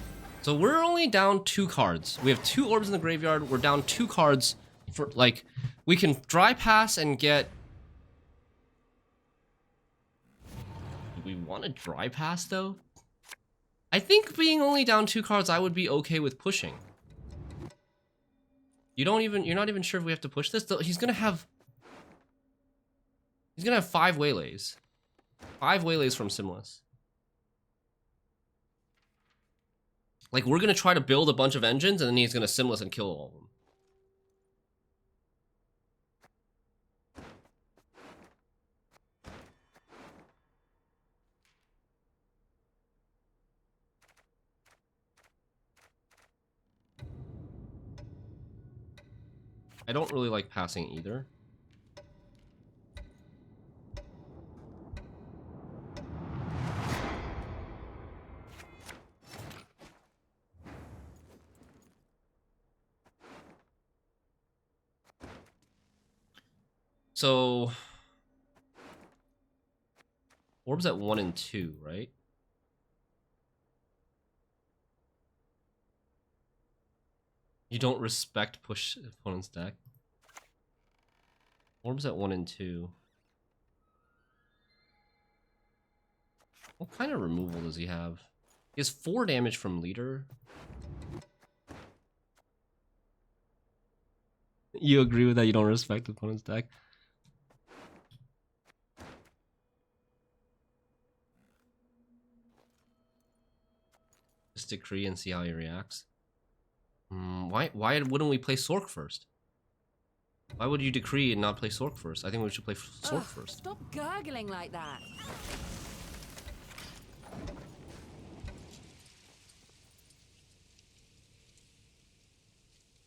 So we're only down 2 cards. We have 2 orbs in the graveyard. We're down 2 cards for like we can dry pass and get. Do we want to dry pass though? I think being only down 2 cards, I would be okay with pushing. You're not even sure if we have to push this. He's gonna have 5 Waylays. 5 Waylays from Simless. Like, we're gonna try to build a bunch of engines, and then he's gonna Simless and kill all of them. I don't really like passing either. So orbs at 1 and 2, right? You don't respect push opponent's deck. Orbs at 1 and 2. What kind of removal does he have? He has 4 damage from leader. You agree with that? You don't respect the opponent's deck? Just decree and see how he reacts. Why wouldn't we play Sork first? Why would you decree and not play Sork first? I think we should play Sork first. Stop gurgling like that.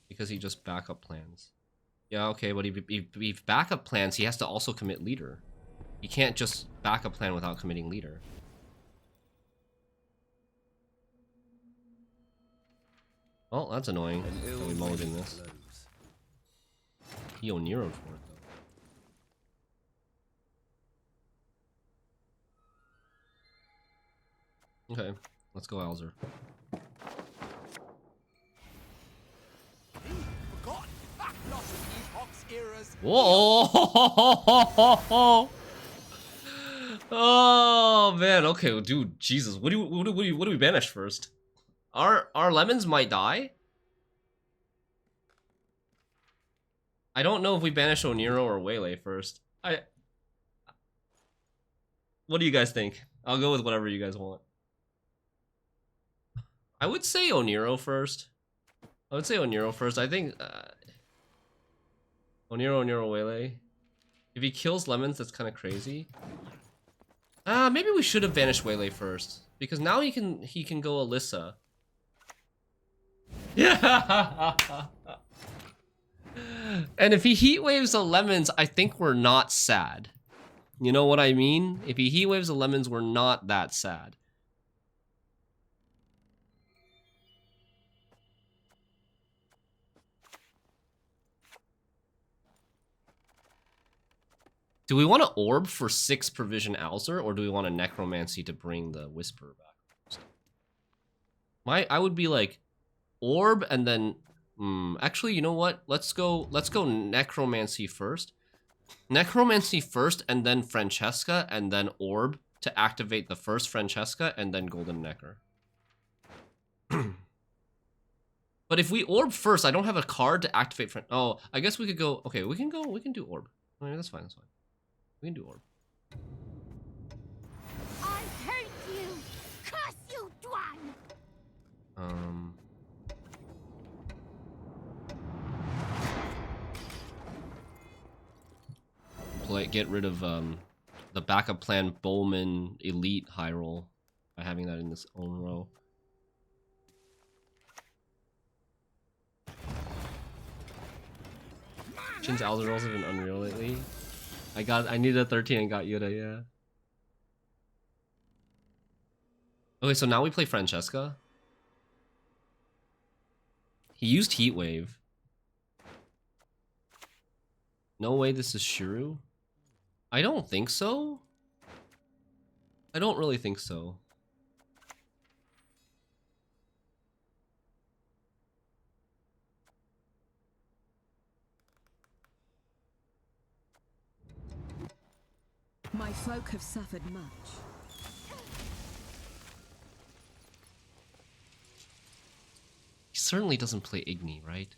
Because he just backup plans. Yeah, okay, but if he backup plans, he has to also commit leader. He can't just backup plan without committing leader. Well, that's annoying. That we mulligan this. He Oniro for it though. Okay, let's go Alzur. Whoa! Oh man, okay, well, dude, Jesus, what do we banish first? Our lemons might die. I don't know if we banish Oniro or Waylay first. What do you guys think? I'll go with whatever you guys want. I would say Oniro first. I think Oniro, Waylay. If he kills lemons, that's kind of crazy. Maybe we should have banished Waylay first, because now he can go Alyssa. Yeah. And if he heat waves the lemons, I think we're not sad. You know what I mean? If he heat waves the lemons, we're not that sad. Do we want to orb for 6 provision Alzur, or do we want a necromancy to bring the whisper back? I would be like orb and then actually, you know what? Let's go necromancy first. Necromancy first and then Francesca and then orb to activate the first Francesca and then golden necker. But if we orb first, I don't have a card to activate oh, I guess we could go. Okay, we can do orb. I mean, that's fine. We can do orb. I hate you! Curse you, Dwan! Get rid of the backup plan Bowman elite high roll by having that in this own row. Shin's Alzur rolls have been unreal lately. I needed a 13 and got Yoda, yeah. Okay, so now we play Francesca. He used Heat Wave. No way this is Schirru? I don't think so. I don't really think so. My folk have suffered much. He certainly doesn't play Igni, right?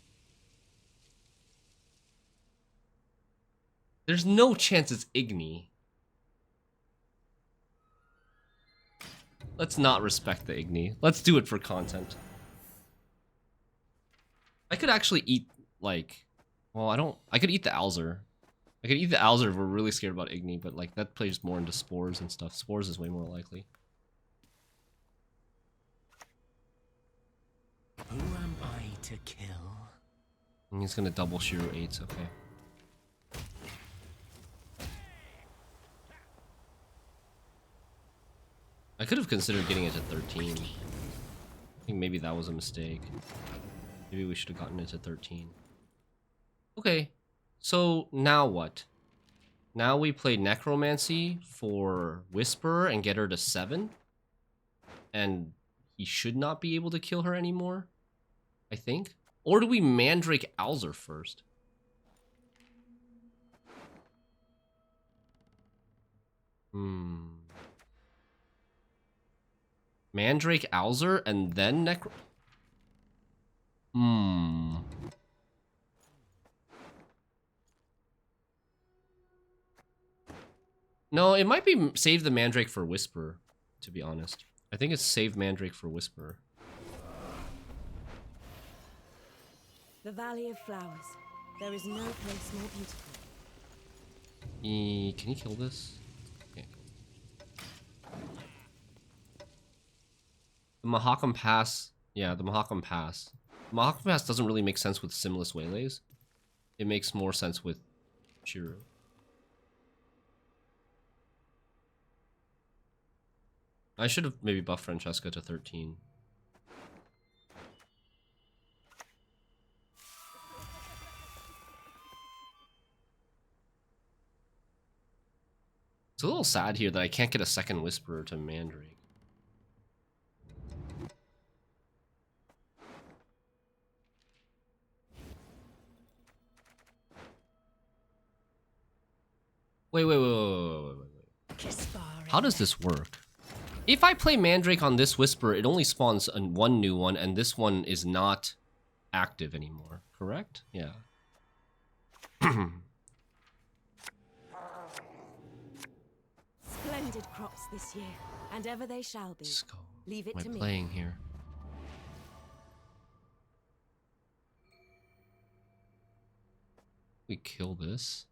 There's no chance it's Igni. Let's not respect the Igni. Let's do it for content. I could actually eat, like... Well, I could eat the Alzur. I could eat the Alzur if we're really scared about Igni, but, like, that plays more into Spores and stuff. Spores is way more likely. Who am I to kill? And he's gonna double Schirru 8s, okay. I could have considered getting it to 13. I think maybe that was a mistake. Maybe we should have gotten it to 13. Okay, so now what? Now we play Necromancy for Whisperer and get her to 7. And he should not be able to kill her anymore, I think. Or do we Mandrake Alzur first? Mandrake Alzur and then No, it might be save the Mandrake for Whisperer, to be honest. I think it's save Mandrake for Whisperer. The Valley of Flowers. There is no place more beautiful. Can you kill this? Okay. The Mahakam Pass. Yeah, the Mahakam Pass. Mahakam Pass doesn't really make sense with Simless Waylays. It makes more sense with Schirru. I should have maybe buffed Francesca to 13. It's a little sad here that I can't get a second Whisperer to Mandrake. Wait. How does this work? If I play Mandrake on this Whisperer, it only spawns one new one, and this one is not active anymore, correct? Yeah. Splendid crops this year, and ever they shall be. Skull. Leave it What to am I me. playing here? We kill this.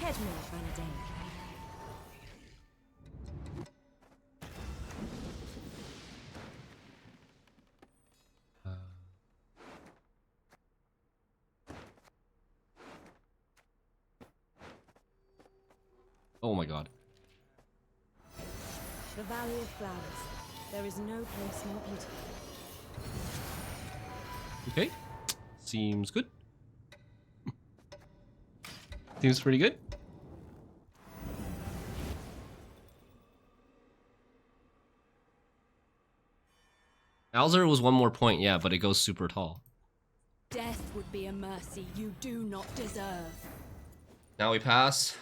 Headmill Grenadine. Oh my god. The Valley of Flowers. There is no place more beautiful. Okay. Seems good. Seems pretty good. Alzur was one more point, yeah, but it goes super tall. Death would be a mercy you do not deserve. Now we pass.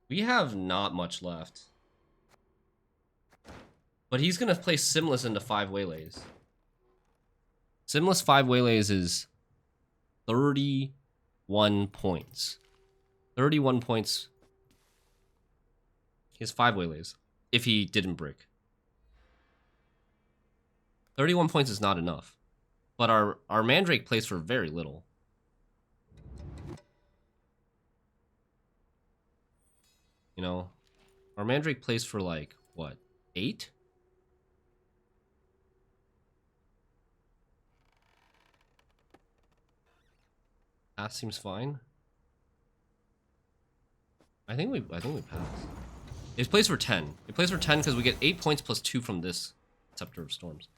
We have not much left. But he's gonna play Simless into 5 Waylays. Simless 5 Waylays is 31 points. 31 points. He has 5 Waylays. If he didn't brick. 31 points is not enough. But our Mandrake plays for very little. You know, our Mandrake plays for like, what, 8? That seems fine. I think we pass. It plays for 10. It plays for 10 because we get 8 points plus 2 from this Scepter of Storms.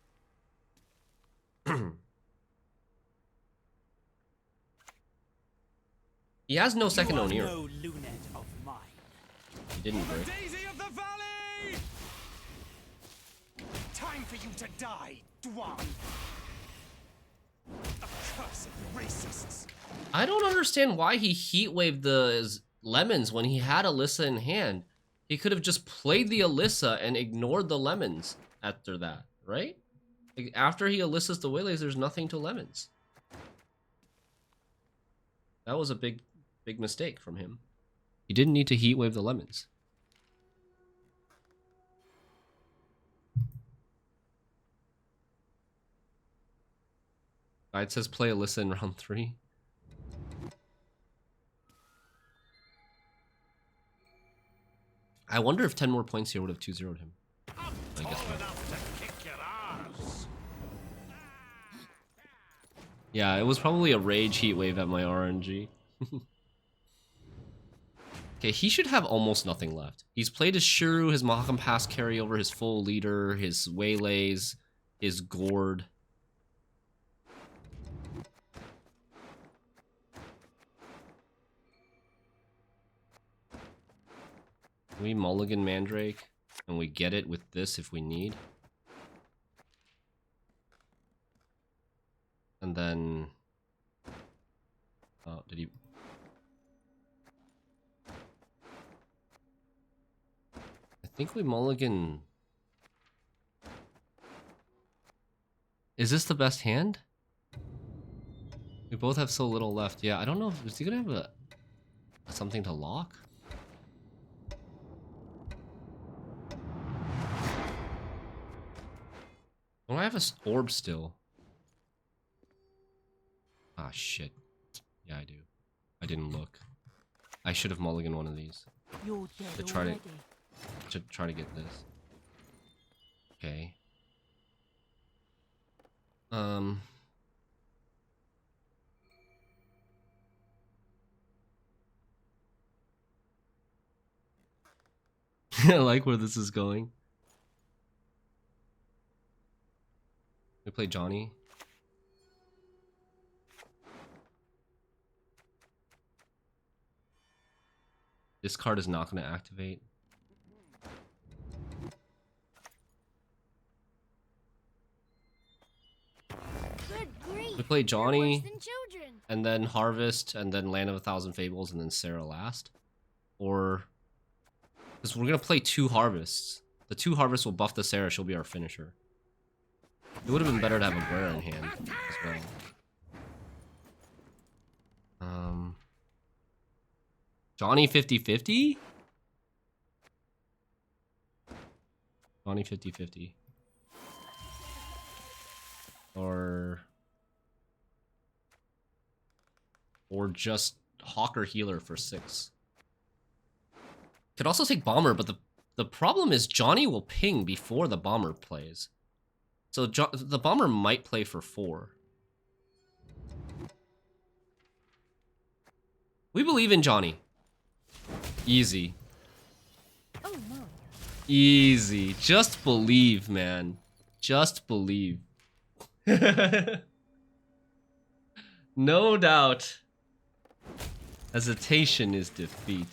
He has no second O'Near. No lunet of mine. He didn't break. Daisy of the Valley! Time for you to die, Dwan. Accursed racists. I don't understand why he heat waved the lemons when he had Alyssa in hand. He could have just played the Alyssa and ignored the lemons after that, right? Like, after he Alyssas the Waylays, there's nothing to lemons. That was a big mistake from him. He didn't need to heat wave the lemons. It says play Alyssa in round 3. I wonder if 10 more points here would have 2-0'd him. I guess not. Yeah, it was probably a rage heat wave at my RNG. Okay, he should have almost nothing left. He's played his Schirru, his Mahakam Pass carryover, his full leader, his Waylays, his Gourd. We mulligan Mandrake, and we get it with this if we need. And then... Oh, did he... I think we mulligan... Is this the best hand? We both have so little left. Yeah, I don't know if... Is he gonna have something to lock? Don't I have a orb still? Ah, shit. Yeah, I do. I didn't look. I should have mulliganed one of these. You're dead To try already. to try to get this. Okay. I like where this is going. We play Johnny. This card is not going to activate. Good grief. We play Johnny, You're worse than children. and then Harvest, and then Land of a Thousand Fables, and then Sarah last. Or... Because we're going to play 2 Harvests. The 2 Harvests will buff the Sarah, she'll be our finisher. It would have been better to have a Guerra in hand as well. Johnny 50-50? Johnny 50-50. Or just Hawker Healer for 6. Could also take Bomber, but the problem is Johnny will ping before the Bomber plays. So the Bomber might play for 4. We believe in Johnny. Easy. Oh no. Easy. Just believe, man. Just believe. No doubt. Hesitation is defeat.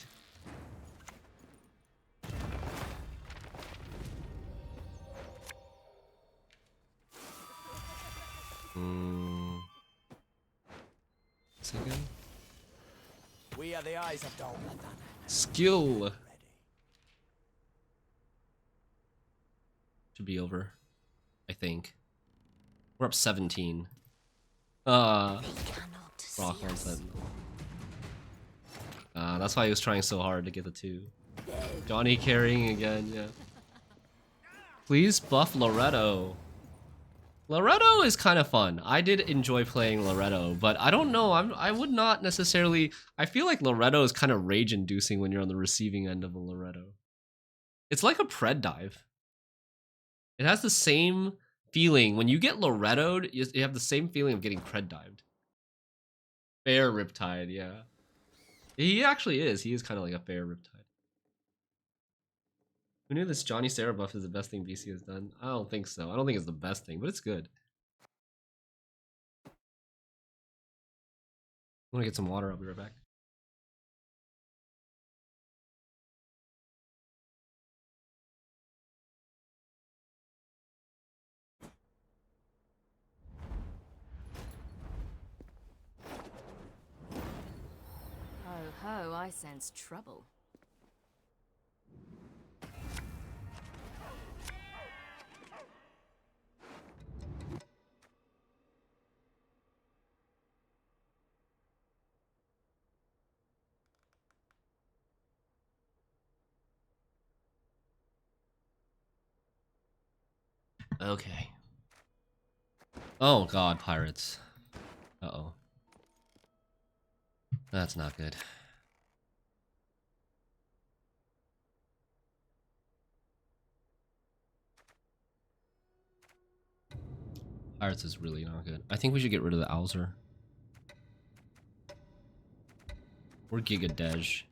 Second. We are the eyes of Dolbathan. Skill. Should be over, I think. We're up 17. Rock on Sentinel. That's why he was trying so hard to get the 2. Johnny carrying again, yeah. Please buff Loretto. Loretto is kind of fun. I did enjoy playing Loretto, but I don't know. I would not necessarily... I feel like Loretto is kind of rage-inducing when you're on the receiving end of a Loretto. It's like a Pred dive. It has the same feeling. When you get Loretto'd, you have the same feeling of getting Pred dived. Fair Riptide, yeah. He actually is. He is kind of like a fair Riptide. Who knew this Johnny Sarah buff is the best thing BC has done? I don't think so. I don't think it's the best thing, but it's good. I'm gonna get some water. I'll be right back. Ho ho, I sense trouble. Okay. Oh god, pirates. Uh-oh. That's not good. Pirates is really not good. I think we should get rid of the Alzur. Or Giga Dej.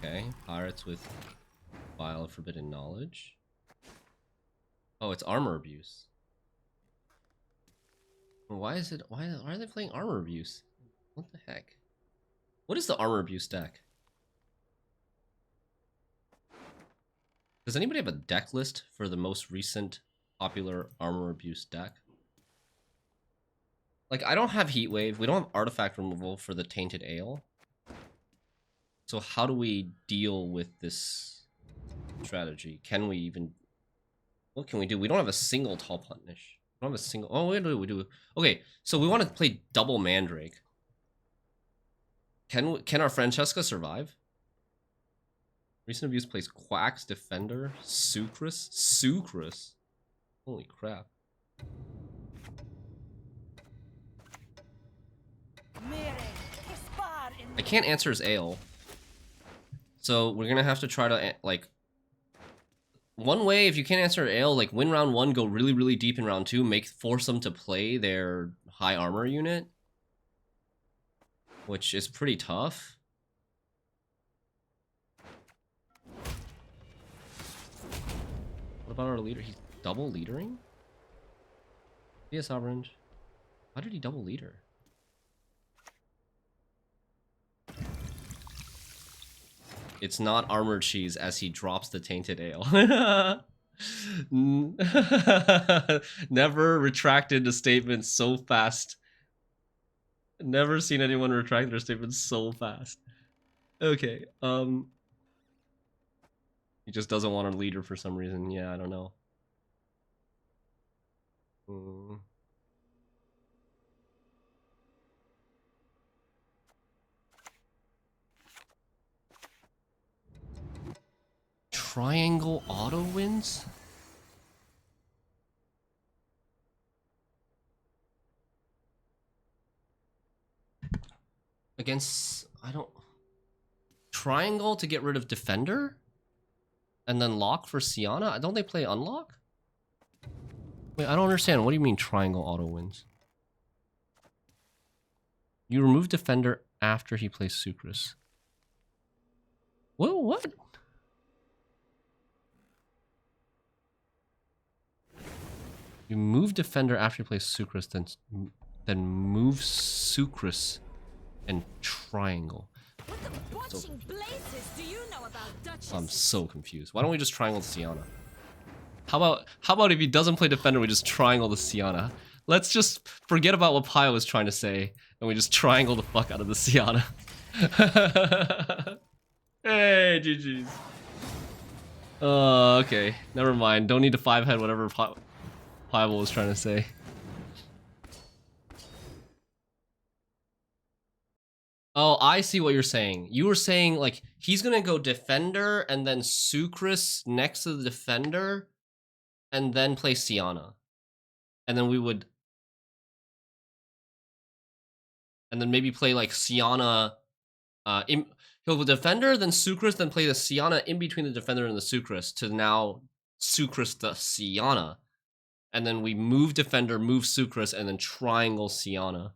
Okay, pirates with Vial of Forbidden Knowledge. Oh, it's armor abuse. Why is it? Why are they playing armor abuse? What the heck? What is the armor abuse deck? Does anybody have a deck list for the most recent popular armor abuse deck? Like, I don't have Heat Wave. We don't have artifact removal for the Tainted Ale. So how do we deal with this strategy? Can we even... What can we do? We don't have a single Tall Punish. We don't have a single... Oh, we do. Okay, so we want to play double Mandrake. Can our Francesca survive? Recent abuse plays Quacks, Defender, Sucrus. Sucrus? Holy crap. I can't answer his ale. So we're gonna have to try to, like... One way, if you can't answer ale, like, win round 1, go really, really deep in round 2, force them to play their high armor unit. Which is pretty tough. What about our leader? He's double leadering? Be a sovereign. Why did he double leader? It's not armored cheese as he drops the Tainted Ale. Never retracted a statement so fast. Never seen anyone retract their statement so fast. Okay, he just doesn't want a leader for some reason. Yeah, I don't know. Triangle auto wins? Against... I don't... Triangle to get rid of Defender? And then lock for Sienna? Don't they play unlock? Wait, I don't understand. What do you mean triangle auto wins? You remove Defender after he plays Sucrus. Whoa, what? You move Defender after you play Sucrus, then move Sucrus and triangle. What the watching blazes do you know about Duchess? I'm so confused. Why don't we just triangle the Sienna? How about if he doesn't play Defender, we just triangle the Sienna? Let's just forget about what Pio was trying to say, and we just triangle the fuck out of the Sienna. Hey, GG's. Okay. Never mind. Don't need to 5-head whatever Pio was trying to say. Oh, I see what you're saying. You were saying, like, he's gonna go Defender and then Sucrus next to the Defender and then play Sienna. And then we would... And then maybe play, like, Sienna... he'll go Defender, then Sucrus, then play the Sienna in between the Defender and the Sucrus to now Sucrus the Sienna. And then we move Defender, move Sucrus, and then triangle Sienna.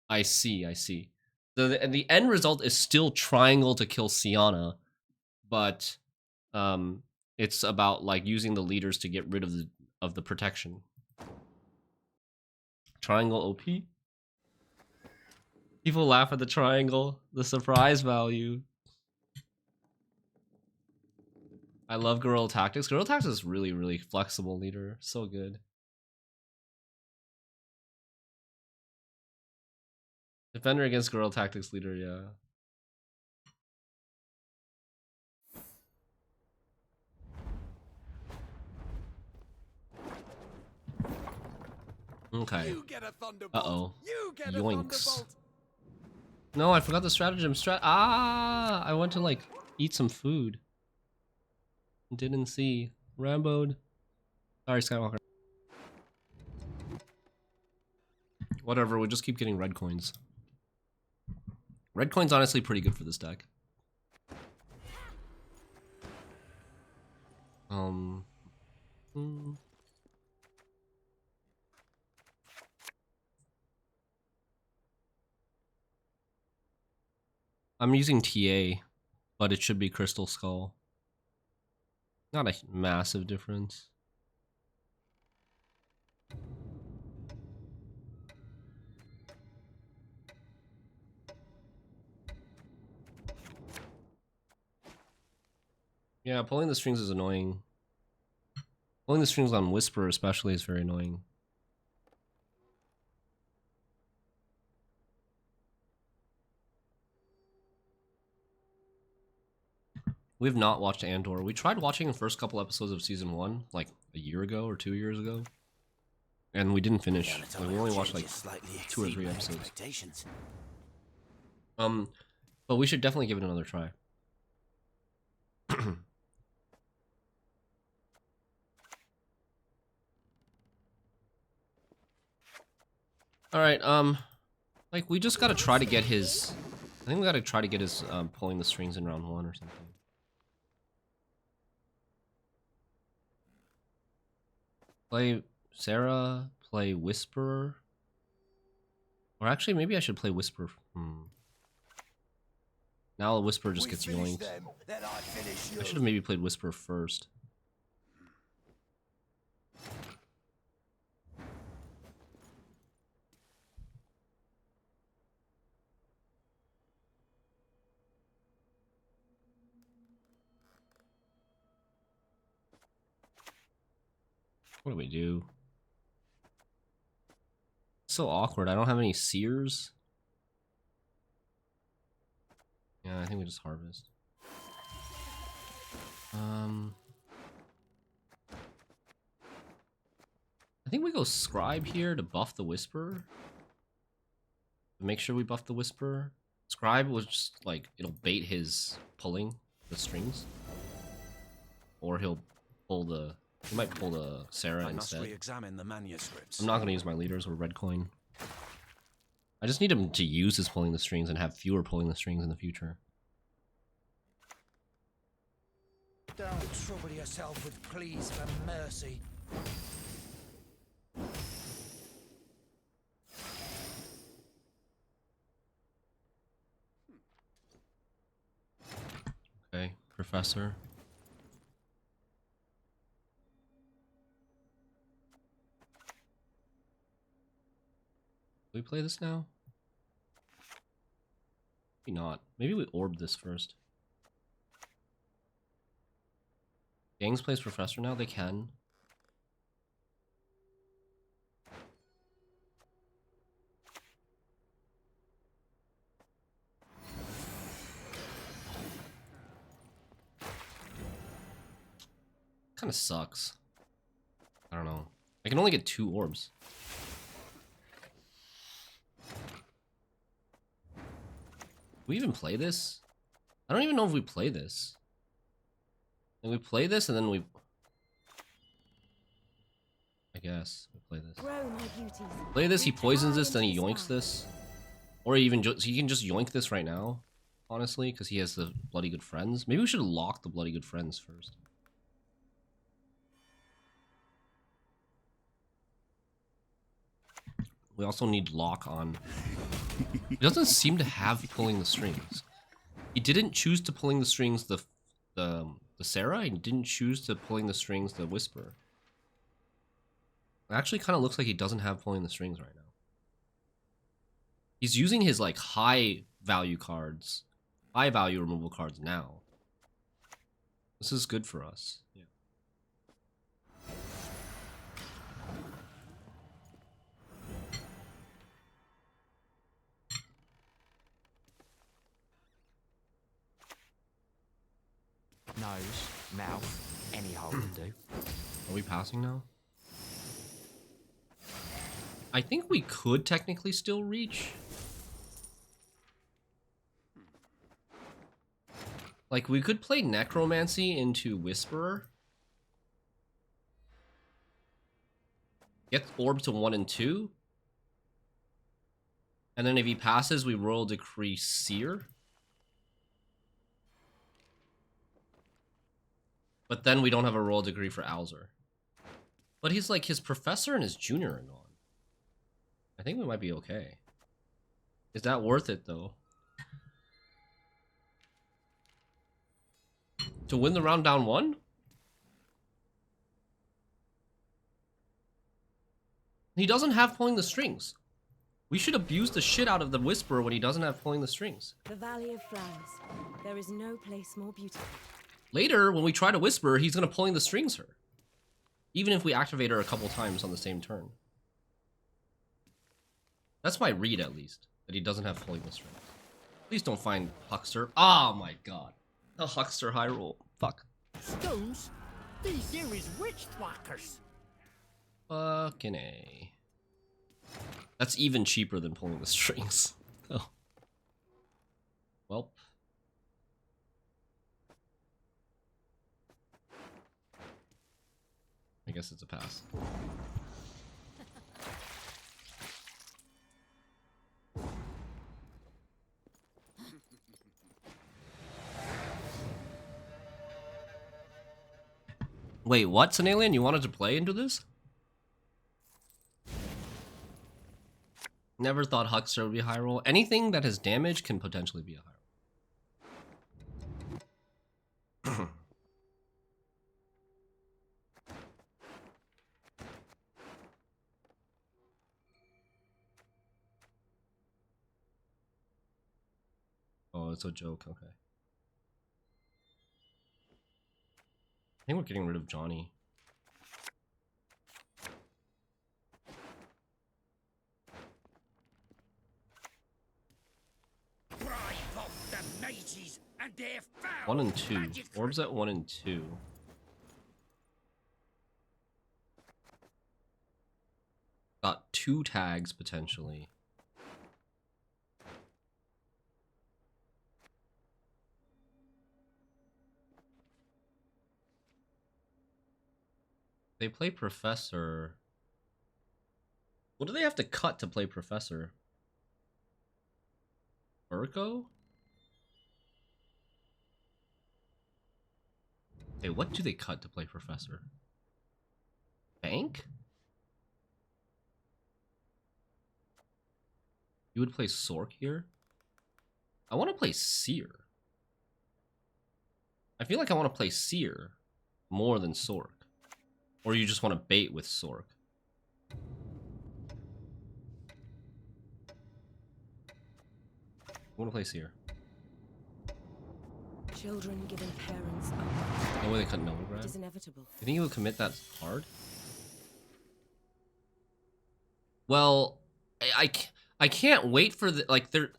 I see, I see. The end result is still triangle to kill Sienna, but it's about like using the leaders to get rid of the protection. Triangle OP. People laugh at the triangle, the surprise value. I love Guerrilla Tactics. Guerrilla Tactics is really, really flexible leader. So good. Defender against Guerrilla Tactics leader, yeah. Okay. Uh-oh. Yoinks. No, I forgot the stratagem. I went to, like, eat some food. Didn't see. Ramboed. Sorry, Skywalker. Whatever, we just keep getting red coins. Red coin's honestly pretty good for this deck. I'm using TA, but it should be Crystal Skull. Not a massive difference. Yeah, pulling the strings is annoying. Pulling the strings on Whisper especially is very annoying. We've not watched Andor. We tried watching the first couple episodes of season 1 like a year ago or 2 years ago. And we didn't finish. Like, we only watched like 2 or 3 episodes. But we should definitely give it another try. Alright, like, we just gotta try to get his... I think we gotta try to get his, pulling the strings in round 1 or something. Play Sarah, play Whisperer. Or actually, maybe I should play Whisper. Now the Whisperer just gets yoinked. I should have maybe played Whisperer first. What do we do? It's so awkward. I don't have any seers. Yeah, I think we just harvest. I think we go Scribe here to buff the Whisperer. Make sure we buff the Whisperer. Scribe was just like, it'll bait his pulling the strings. Or he'll pull the... He might pull the Sarah instead. Re-examine the manuscripts. I'm not going to use my leaders or red coin. I just need him to use his pulling the strings and have fewer pulling the strings in the future. Don't trouble yourself with pleas for mercy. Okay, Professor. Do we play this now? Maybe not. Maybe we orb this first. Gangs plays Professor now? They can. Kind of sucks. I don't know. I can only get 2 orbs. We even play this? I don't even know if we play this. And we play this and then we... I guess we play this. Play this, he poisons this, then he yoinks this. Or even he can just yoink this right now, honestly, because he has the Bloody Good Friends. Maybe we should lock the Bloody Good Friends first. We also need lock on... He doesn't seem to have pulling the strings. He didn't choose to pulling the strings the Sarah. He didn't choose to pulling the strings the Whisper. It actually kind of looks like he doesn't have pulling the strings right now. He's using his like high value cards, high value removal cards now. This is good for us. Yeah. Nose, mouth, any hole would do. Are we passing now? I think we could technically still reach. Like, we could play Necromancy into Whisperer. Get Orb to 1 and 2. And then if he passes, we Royal Decree Seer. But then we don't have a Royal Decree for Alzur. But he's like, his Professor and his Junior are gone. I think we might be okay. Is that worth it, though? To win the round down 1? He doesn't have pulling the strings. We should abuse the shit out of the Whisperer when he doesn't have pulling the strings. The Valley of Flowers. There is no place more beautiful. Later, when we try to whisper, he's gonna pulling the strings her. Even if we activate her a couple times on the same turn. That's my read, at least. That he doesn't have pulling the strings. Please don't find Huckster. Oh my god. The Huckster high roll. Fuck. Stones? These here is witch thwackers. Fucking A. That's even cheaper than pulling the strings. Oh. Welp. I guess it's a pass. Wait, what's an alien? You wanted to play into this? Never thought Huckster would be a high roll. Anything that has damage can potentially be a high roll. Oh, it's a joke, okay. I think we're getting rid of Johnny. And they're foul 1 and 2. Orbs at 1 and 2. Got 2 tags potentially. They play Professor. What do they have to cut to play Professor? Urko? Hey, what do they cut to play Professor? Bank? You would play Sork here? I want to play Seer. I feel like I want to play Seer more than Sork. Or you just want to bait with Sork. I want to play Seer. Children giving parents up. No way they cut It Novigrad. is inevitable. You think he would commit that hard? Well, I can't wait for the like there.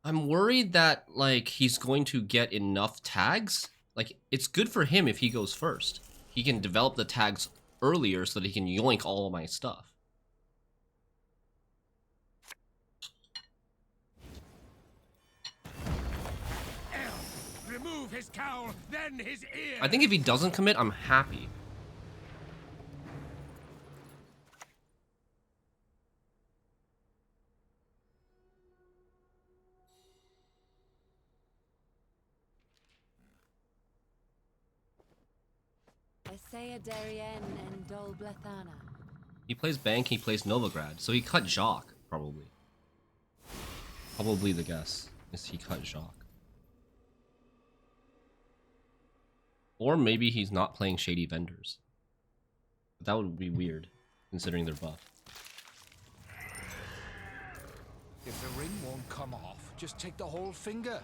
I'm worried that like he's going to get enough tags. Like it's good for him if he goes first. He can develop the tags earlier so that he can yoink all of my stuff. remove his cowl, then his ear. I think if he doesn't commit, I'm happy. Essaya Darien and Dol Blethana. He plays Bank, he plays Novigrad, so he cut Jacques, probably. Probably the guess is he cut Jacques. Or maybe he's not playing Shady Vendors. That would be weird, considering their buff. If the ring won't come off, just take the whole finger.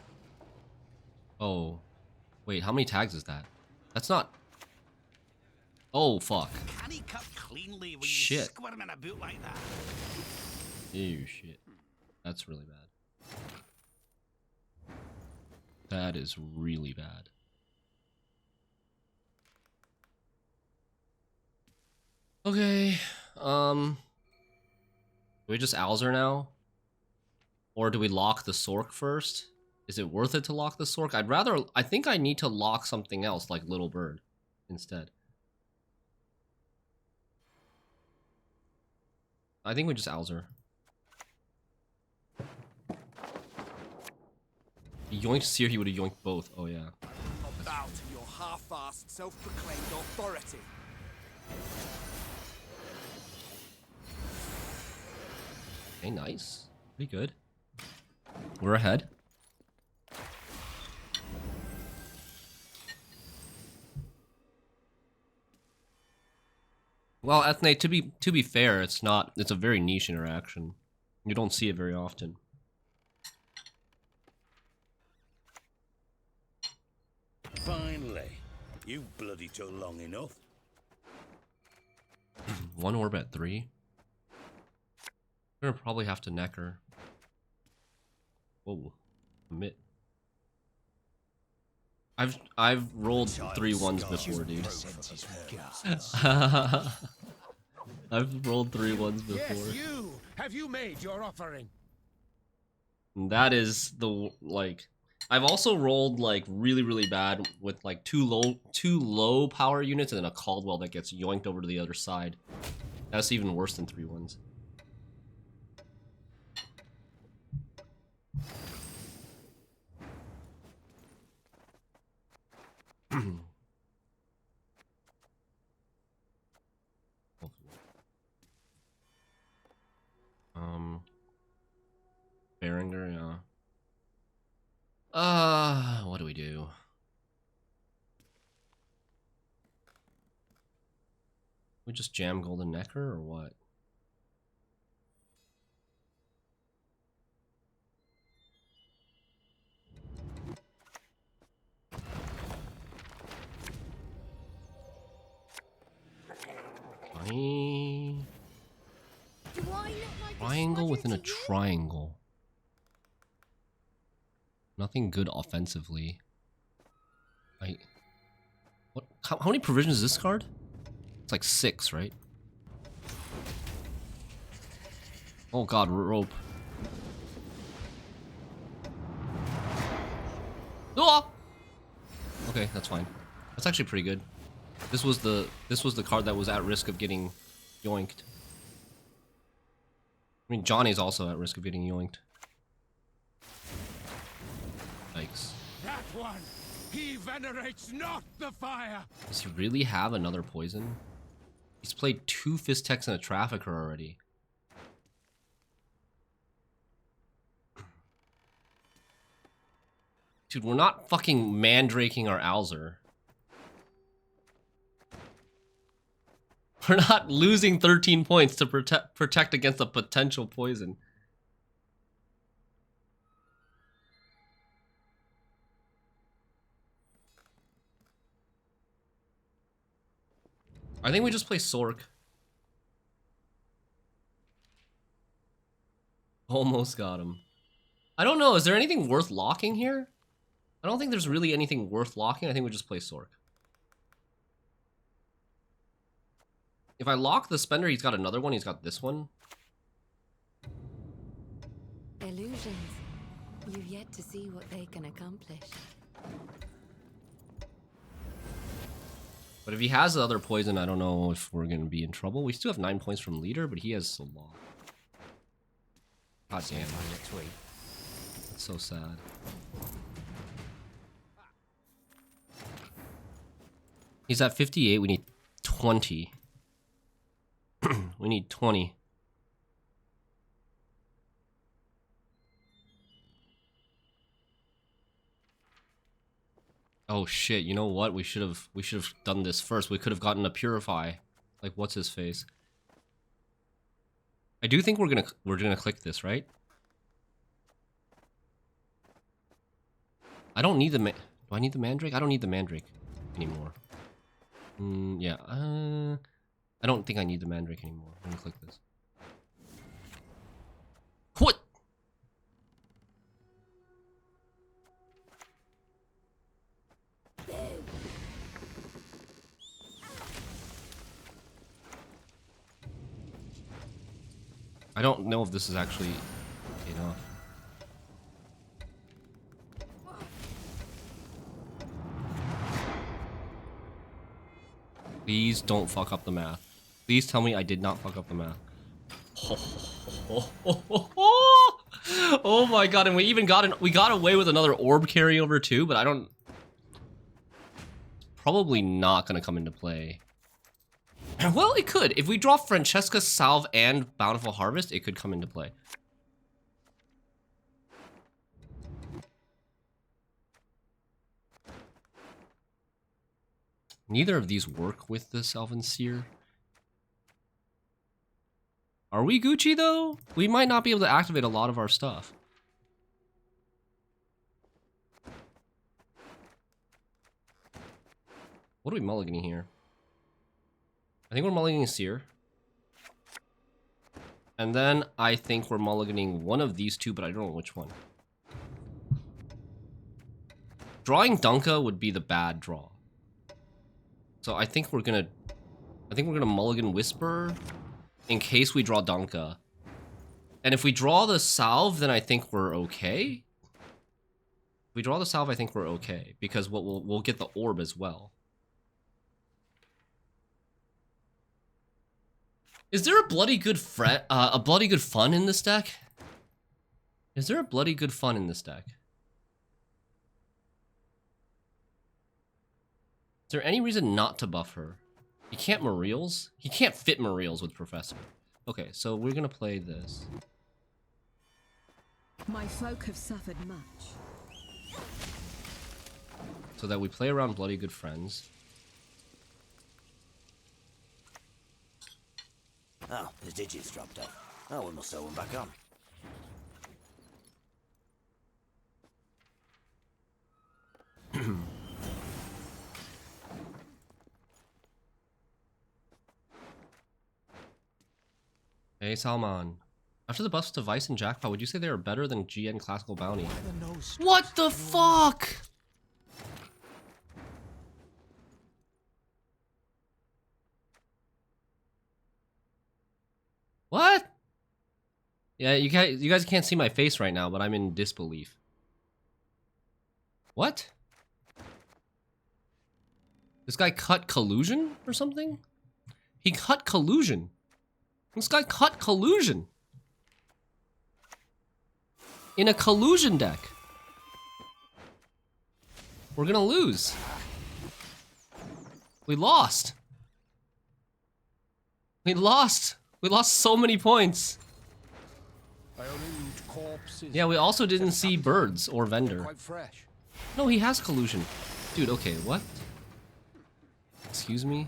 Oh. Wait, how many tags is that? That's not... Oh, fuck. Can he cut cleanly when Shit. you squirm in a boot like that? Ew, shit. That's really bad. That is really bad. Okay, do we just Alzur now? Or do we lock the Sork first? Is it worth it to lock the Sork? I think I need to lock something else like Little Bird instead. I think we just Alzur. He yoinked Seer, he would have yoinked both. Oh yeah. Bow to your half-assed, self-proclaimed authority. Okay, nice. Pretty good. We're ahead. Well, Ethne, to be fair, it's a very niche interaction. You don't see it very often. Fine You bloody took long enough. 1 orb at 3. We're gonna probably have to neck her. Whoa. Commit. I've rolled 3 ones before, dude. I've rolled 3 ones before. Yes, you! Have you made your offering? And that is the, like, I've also rolled like really bad with like two low power units and then a Caldwell that gets yoinked over to the other side. That's even worse than 3 ones. Berenger, yeah. What do we do? We just jam Golden Necker or what? Triangle within a triangle. Nothing good offensively. What? How many provisions is this card? It's like 6, right? Oh god, rope. Oh! Okay, that's fine. That's actually pretty good. This was the card that was at risk of getting yoinked. I mean, Johnny's also at risk of getting yoinked. Yikes. That one! He venerates not the fire! Does he really have another poison? He's played 2 Fist Techs and a Trafficker already. Dude, we're not fucking mandraking our Alzur. We're not losing 13 points to protect against a potential poison. I think we just play Sork. Almost got him. I don't know, is there anything worth locking here? I don't think there's really anything worth locking. I think we just play Sork. If I lock the Spender, he's got another one. He's got this one. Illusions. You've yet to see what they can accomplish. But if he has the other poison, I don't know if we're going to be in trouble. We still have 9 points from leader, but he has so long. God damn. That's so sad. He's at 58. We need 20. We need 20. Oh shit, you know what? We should have done this first. We could have gotten a Purify. Like what's his face? I do think we're gonna click this, right? I don't need the do I need the Mandrake? I don't need the Mandrake anymore. Yeah. I don't think I need the Mandrake anymore. I'm gonna click this. What? I don't know if this is actually enough. Please don't fuck up the math. Please tell me I did not fuck up the math. Oh my god, and we even got away with another orb carryover too, but I don't... Probably not gonna come into play. Well, it could. If we draw Francesca, Salve, and Bountiful Harvest, it could come into play. Neither of these work with the Salve Seer. Are we Gucci, though? We might not be able to activate a lot of our stuff. What are we mulliganing here? I think we're mulliganing Seer. And then I think we're mulliganing one of these two, but I don't know which one. Drawing Dunka would be the bad draw. So I think we're gonna mulligan Whisper in case we draw Dunka. And if we draw the Salve, then I think we're okay. If we draw the Salve, I think we're okay because we'll get the orb as well. Is there a bloody good fun in this deck? Is there a bloody good fun in this deck? Is there any reason not to buff her? He can't Mariels? He can't fit Mariels with Professor. Okay, so we're gonna play this. My folk have suffered much. So that we play around Bloody Good Friends. Oh, his digits dropped off. Oh, we must sew one back on. Hey, Salman. After the buffs to Vice and Jackpot, would you say they are better than GN Classical Bounty? What the fuck? What? Yeah, you guys can't see my face right now, but I'm in disbelief. What? This guy cut Collusion or something? He cut Collusion. This guy cut Collusion. In a Collusion deck. We're gonna lose. We lost. We lost. We lost so many points. I only loot corpses. Yeah, we also didn't see birds or vendor. Quite fresh. No, he has Collusion. Dude, okay, what? Excuse me?